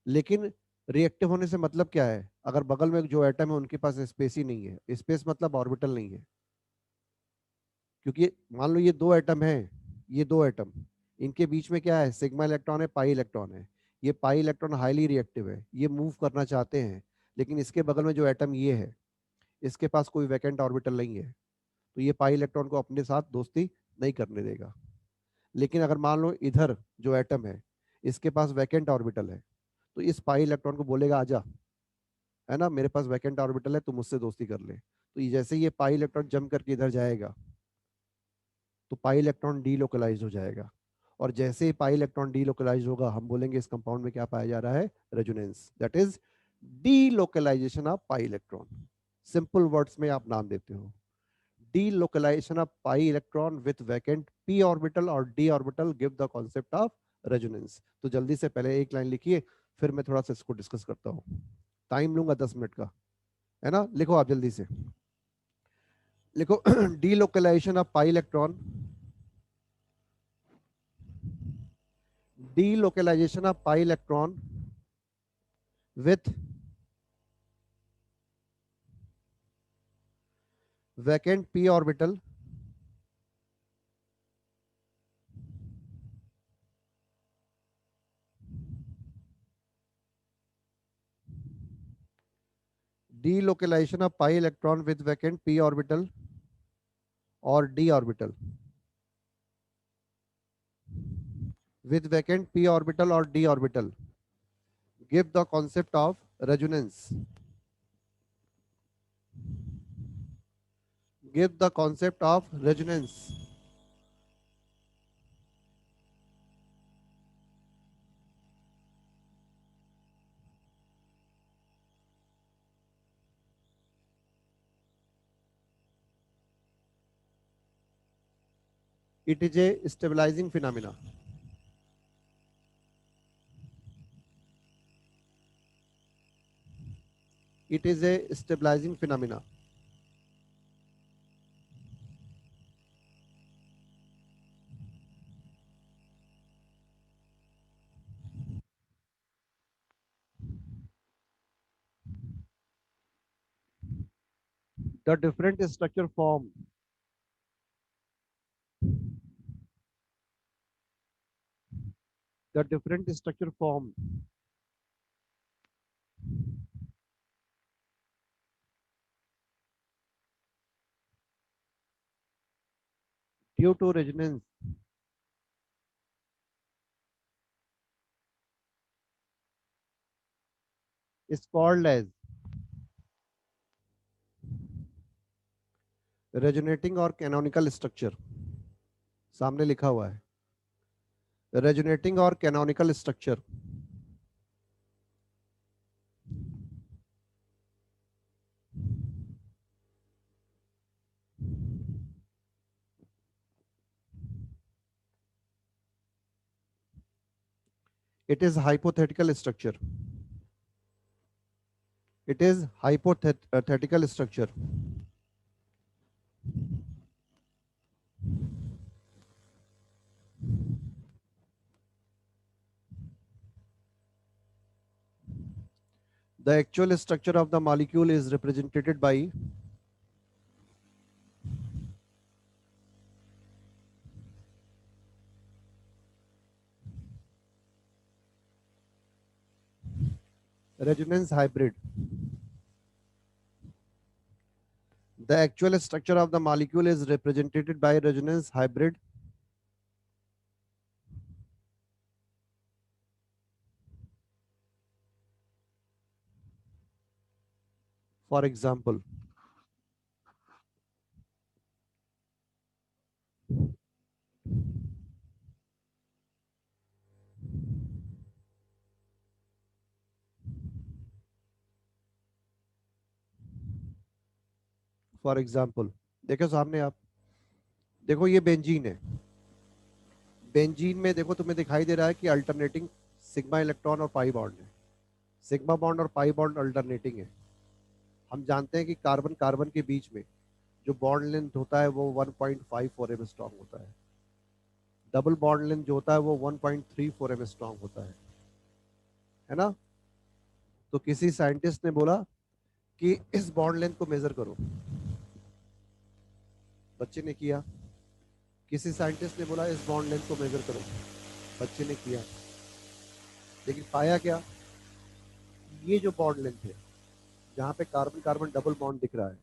लेकिन रिएक्टिव होने से मतलब क्या है, अगर बगल में जो एटम है उनके पास स्पेस ही नहीं है, स्पेस मतलब ऑर्बिटल नहीं है। क्योंकि मान लो ये दो एटम है, ये दो एटम, इनके बीच में क्या है, सिग्मा इलेक्ट्रॉन है, पाई इलेक्ट्रॉन है। ये पाई इलेक्ट्रॉन हाईली रिएक्टिव है, ये मूव करना चाहते हैं, लेकिन इसके बगल में जो एटम ये है, इसके पास कोई वैकेंट ऑर्बिटल नहीं है, तो ये पाई इलेक्ट्रॉन को अपने साथ दोस्ती नहीं करने देगा। लेकिन अगर मान लो इधर जो एटम है, इसके पास वैकेंट ऑर्बिटल है, तो इस पाई इलेक्ट्रॉन को बोलेगा आजा, है ना, मेरे पास वैकेंट ऑर्बिटल है, तू मुझसे दोस्ती कर ले। तो ये जैसे ये पाई इलेक्ट्रॉन जम करके इधर जाएगा, तो पाई इलेक्ट्रॉन डीलोकलाइज हो जाएगा। और जैसे ही पाई इलेक्ट्रॉन डीलोकलाइज होगा, हम बोलेंगे इस कंपाउंड में क्या पाया जा रहा है, resonance, that is delocalization of pi electron. Simple words में आप नाम देते हो, delocalization of pi electron with vacant p orbital और d orbital give the concept of resonance. तो जल्दी से पहले एक लाइन लिखिए, फिर मैं थोड़ा सा इसको डिस्कस करता हूँ। टाइम लूंगा 10 मिनट का, है ना। लिखो आप जल्दी से, लिखो delocalization of pi electron, delocalization of pi electron with vacant p orbital delocalization of pi electron with vacant p orbital or d orbital with vacant p orbital or d orbital give the concept of resonance, give the concept of resonance। It is a stabilizing phenomena। It is a stabilizing phenomena. The different structure form. The different structure form due to resonance is called as resonating or canonical structure. सामने लिखा हुआ है resonating or canonical structure. It is hypothetical structure. It is hypothetical structure. The actual structure of the molecule is represented by resonance hybrid. The actual structure of the molecule is represented by resonance hybrid. For example, for example देखो सामने आप देखो ये benzene है benzene में देखो तुम्हें दिखाई दे रहा है कि अल्टरनेटिंग सिग्मा इलेक्ट्रॉन और पाई बॉन्ड है सिग्मा बॉन्ड और पाई बॉन्ड अल्टरनेटिंग है हम जानते हैं कि कार्बन कार्बन के बीच में जो बॉन्ड लेंथ होता है वो 1.54 एम स्ट्रॉन्ग होता है डबल बॉन्ड लेंथ जो होता है वो 1.34 एम स्ट्रॉन्ग होता है ना तो किसी साइंटिस्ट ने बोला कि इस बॉन्ड लेंथ को मेजर करो बच्चे ने किया किसी साइंटिस्ट ने बोला इस बॉन्ड लेंथ को मेजर करो बच्चे ने किया लेकिन पाया क्या ये जो बॉन्ड लेंथ है जहाँ पे कार्बन कार्बन डबल बॉन्ड दिख रहा है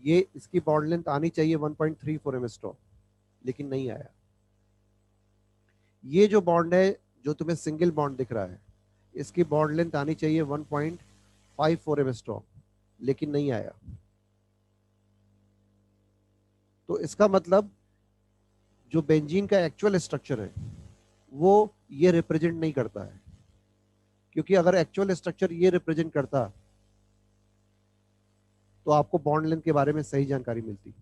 ये इसकी बॉन्ड लेंथ आनी चाहिए 1.34 एम स्ट्रॉन्ग लेकिन नहीं आया ये जो बॉन्ड है जो तुम्हें सिंगल बॉन्ड दिख रहा है इसकी बॉन्ड लेंथ आनी चाहिए 1.54 एम स्ट्रॉन्ग लेकिन नहीं आया तो इसका मतलब जो बेंजीन का एक्चुअल स्ट्रक्चर है वो ये रिप्रेजेंट नहीं करता है क्योंकि अगर एक्चुअल स्ट्रक्चर ये रिप्रेजेंट करता तो आपको बॉन्ड लेंथ के बारे में सही जानकारी मिलती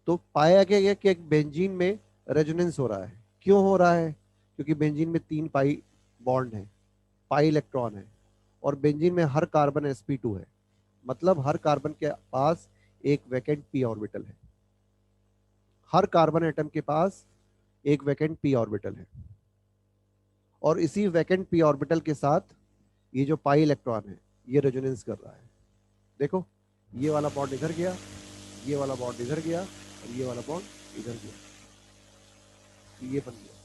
तो पाया गया कि एक बेंजीन में रेजोनेंस हो रहा है क्यों हो रहा है क्योंकि बेंजीन में 3 पाई बॉन्ड है पाई इलेक्ट्रॉन है और बेंजीन में हर कार्बन sp2 है मतलब हर कार्बन के पास एक वैकेंट p ऑर्बिटल है हर कार्बन एटम के पास एक वैकेंट p ऑर्बिटल है और इसी वैकेंट p ऑर्बिटल के साथ ये जो पाई इलेक्ट्रॉन है ये रेजोनेंस कर रहा है देखो ये वाला बॉन्ड इधर गया ये वाला बॉन्ड इधर गया और ये वाला बॉन्ड इधर गया ये बन गया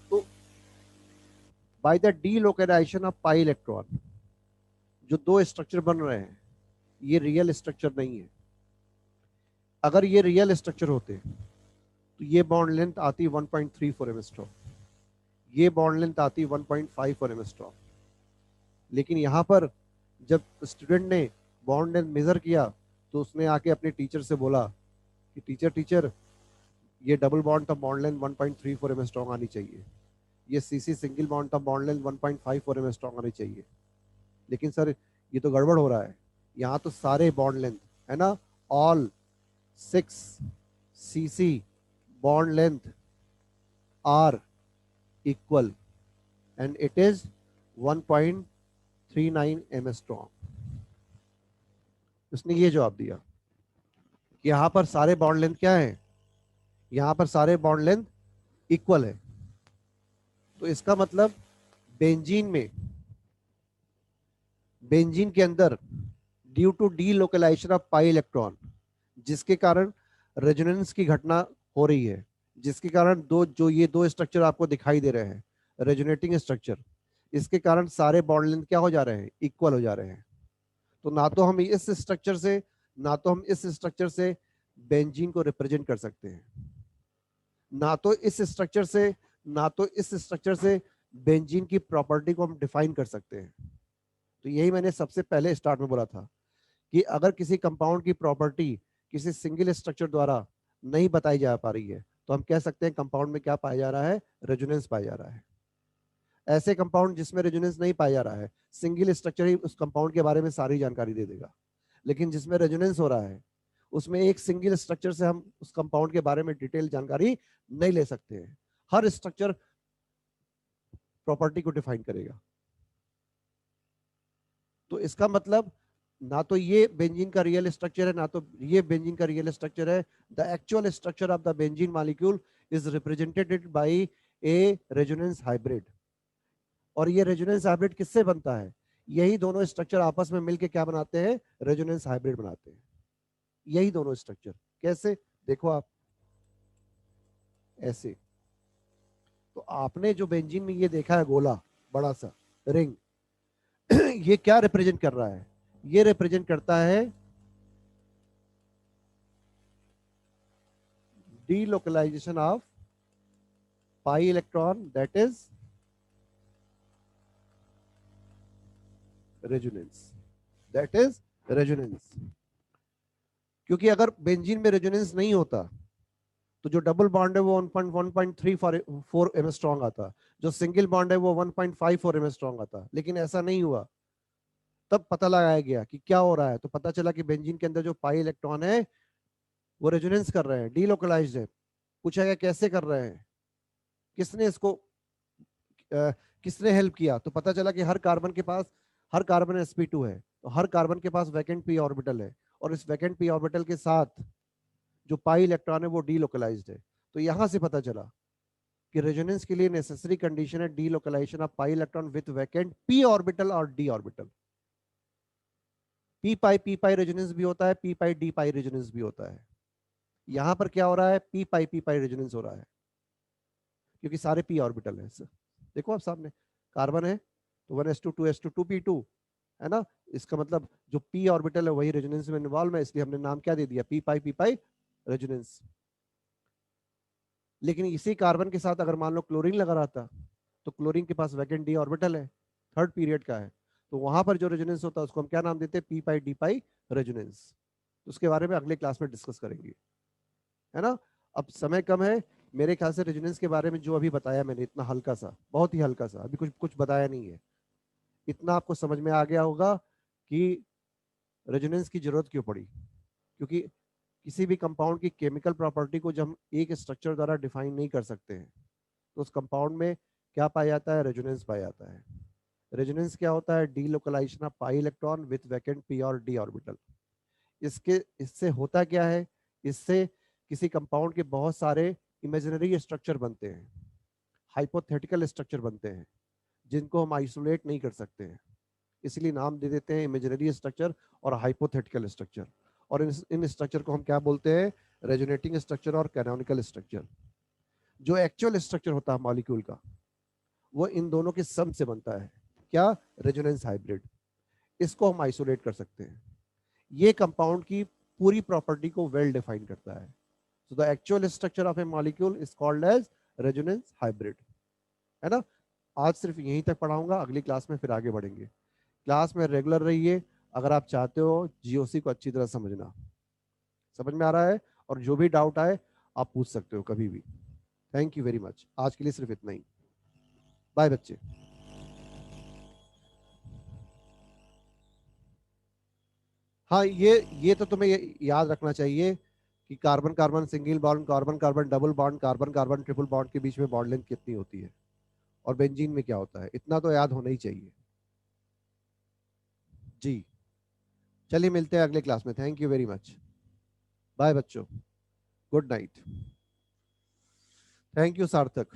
तो by the delocalisation of pi electron जो दो स्ट्रक्चर बन रहे हैं ये रियल स्ट्रक्चर नहीं है अगर ये रियल स्ट्रक्चर होते तो ये बॉन्ड लेंथ आती 1.34 एम स्ट्रॉन्ग ये बॉन्ड लेंथ आती 1.54 एम स्ट्रॉन्ग लेकिन यहाँ पर जब स्टूडेंट ने बॉन्ड लेंथ मेजर किया तो उसने आके अपने टीचर से बोला कि टीचर ये डबल बॉन्ड था बॉन्ड लेंथ 1.34 एम स्ट्रॉन्ग आनी चाहिए ये सीसी सिंगल बॉन्ड था बॉन्ड लेंथ 1.54 एम स्ट्रॉन्ग आनी चाहिए लेकिन सर ये तो गड़बड़ हो रहा है यहाँ तो सारे बॉन्ड लेंथ है ना all 6 CC bond length are equal and it is 1.54 39 angstrom. उसने ये जवाब दिया कि यहाँ पर सारे बॉन्ड लेंथ क्या है, यहाँ पर सारे बॉन्ड लेंथ इक्वल है। तो इसका मतलब बेंजीन में, बेंजीन के अंदर due to delocalization of pi electron, जिसके कारण रेजोनेंस की घटना हो रही है, जिसके कारण ये दो स्ट्रक्चर आपको दिखाई दे रहे हैं, रेजोनेटिंग स्ट्रक्चर, इसके कारण सारे बॉन्ड लेंथ क्या हो जा रहे हैं, इक्वल हो जा रहे हैं। तो ना तो हम इस स्ट्रक्चर से, ना तो हम इस स्ट्रक्चर से बेंजीन को रिप्रेजेंट कर सकते हैं, ना तो इस स्ट्रक्चर से, ना तो इस स्ट्रक्चर से बेंजीन की प्रॉपर्टी को हम डिफाइन कर सकते हैं। तो यही मैंने सबसे पहले स्टार्ट में बोला था कि अगर किसी कंपाउंड की प्रॉपर्टी किसी सिंगल स्ट्रक्चर द्वारा नहीं बताई जा पा रही है, तो हम कह सकते हैं कंपाउंड में क्या पाया जा रहा है, रेजोनेंस पाया जा रहा है। ऐसे कंपाउंड जिसमें रेजोनेंस नहीं पाया जा रहा है, सिंगल स्ट्रक्चर ही उस कंपाउंड के बारे में सारी जानकारी दे देगा। लेकिन जिसमें रेजोनेंस हो रहा है, उसमें एक सिंगल स्ट्रक्चर से हम उस कंपाउंड के बारे में डिटेल जानकारी नहीं ले सकते हैं। हर स्ट्रक्चर प्रॉपर्टी को डिफाइन करेगा। तो इसका मतलब ना तो ये बेंजीन का रियल स्ट्रक्चर है, ना तो ये बेंजीन का रियल स्ट्रक्चर है। The actual structure of the benzene molecule is represented by A resonance hybrid. और ये रेजोनेंस हाइब्रिड किससे बनता है, यही दोनों स्ट्रक्चर आपस में मिलकर क्या बनाते हैं, रेजोनेंस हाइब्रिड बनाते हैं। यही दोनों स्ट्रक्चर कैसे, देखो आप ऐसे। तो आपने जो बेंजीन में ये देखा है गोला, बड़ा सा रिंग, ये क्या रिप्रेजेंट कर रहा है, ये रिप्रेजेंट करता है delocalization of pi electron, that is resonance, that is resonance। क्योंकि अगर बेंजीन में रेजोनेंस नहीं होता तो जो डबल बॉन्ड है वो 1.34 एम स्ट्रॉन्ग आता, जो सिंगल बॉन्ड है वो 1.54 एम स्ट्रॉन्ग आता। लेकिन ऐसा नहीं हुआ। तब पता लगाया गया कि क्या हो रहा है, तो पता चला कि बेंजीन के अंदर जो पाई इलेक्ट्रॉन है वो रेजोनेंस कर रहे हैं, डीलोकलाइज्ड है। पूछा गया कैसे कर रहे हैं, किसने इसको किसने हेल्प किया, तो पता चला कि हर कार्बन के पास, हर कार्बन sp2 है, तो हर कार्बन के पास वैकेंट पी ऑर्बिटल है, और इस वैकेंट पी ऑर्बिटल के साथ जो पाई इलेक्ट्रॉन है वो डीलोकलाइज्ड है। तो यहां से पता चला कि रेजोनेंस के लिए नेसेसरी कंडीशन है delocalization of pi electron with vacant p orbital और d orbital. P pi resonance भी होता है, p pi d pi resonance भी होता है। यहां पर क्या हो रहा है, पी पाई रेजोनेंस हो रहा है, क्योंकि सारे पी ऑर्बिटल है। देखो आप सामने कार्बन है तो 1s2 2s2 2p2 है ना। इसका मतलब जो पी ऑर्बिटल है वही रेजोनेंस में इन्वॉल्व है, इसलिए हमने नाम क्या दे दिया, पी पाई रेजोनेंस। लेकिन इसी कार्बन के साथ अगर मान लो क्लोरीन लगा रहता, तो क्लोरीन के पास वैकेंट डी ऑर्बिटल है, थर्ड पीरियड का है, तो वहां पर जो रेजोनेंस होता है उसको हम क्या नाम देते हैं, पी डी पाई रेजोनेंस। तो उसके बारे में अगले क्लास में डिस्कस करेंगे, है ना। अब समय कम है, मेरे ख्याल से रेजोनेंस के बारे में जो अभी बताया मैंने, इतना हल्का सा, बहुत ही हल्का सा, अभी कुछ कुछ बताया नहीं है, इतना आपको समझ में आ गया होगा कि रेजोनेंस की जरूरत क्यों पड़ी। क्योंकि किसी भी कंपाउंड की केमिकल प्रॉपर्टी को जब हम एक स्ट्रक्चर द्वारा डिफाइन नहीं कर सकते हैं, तो उस कंपाउंड में क्या पाया जाता है, रेजोनेंस पाया जाता है। रेजोनेंस क्या होता है, delocalization of pi electron with vacant p और डी ऑर्बिटल। इससे होता क्या है, इससे किसी कंपाउंड के बहुत सारे इमेजिनरी स्ट्रक्चर बनते हैं, हाइपोथेटिकल स्ट्रक्चर बनते हैं, जिनको हम आइसोलेट नहीं कर सकते हैं, इसलिए नाम दे देते हैं इमेजिनरी स्ट्रक्चर और हाइपोथेटिकल स्ट्रक्चर। और इन स्ट्रक्चर को हम क्या बोलते हैं, रेजोनेटिंग स्ट्रक्चर और कैनोनिकल स्ट्रक्चर। जो एक्चुअल स्ट्रक्चर होता है मॉलिक्यूल का, वो इन दोनों के सम से बनता है, क्या, रेजोनेंस हाइब्रिड। इसको हम आइसोलेट कर सकते हैं, ये कंपाउंड की पूरी प्रॉपर्टी को वेल डिफाइन करता है। So the actual structure of a molecule is called as resonance hybrid, है ना। आज सिर्फ यहीं तक पढ़ाऊंगा, अगली क्लास में फिर आगे बढ़ेंगे। क्लास में रेगुलर रहिए, अगर आप चाहते हो जीओसी को अच्छी तरह समझना। समझ में आ रहा है, और जो भी डाउट आए आप पूछ सकते हो कभी भी। थैंक यू वेरी मच, आज के लिए सिर्फ इतना ही। बाय बच्चे। हाँ, ये तो तुम्हें याद रखना चाहिए कि carbon carbon single bond, carbon carbon double bond, carbon carbon triple bond के बीच में बॉन्ड लेंथ कितनी होती है, और बेंजीन में क्या होता है, इतना तो याद होना ही चाहिए। जी, चलिए मिलते हैं अगले क्लास में। Thank you very much. Bye बच्चों, गुड नाइट। थैंक यू सार्थक।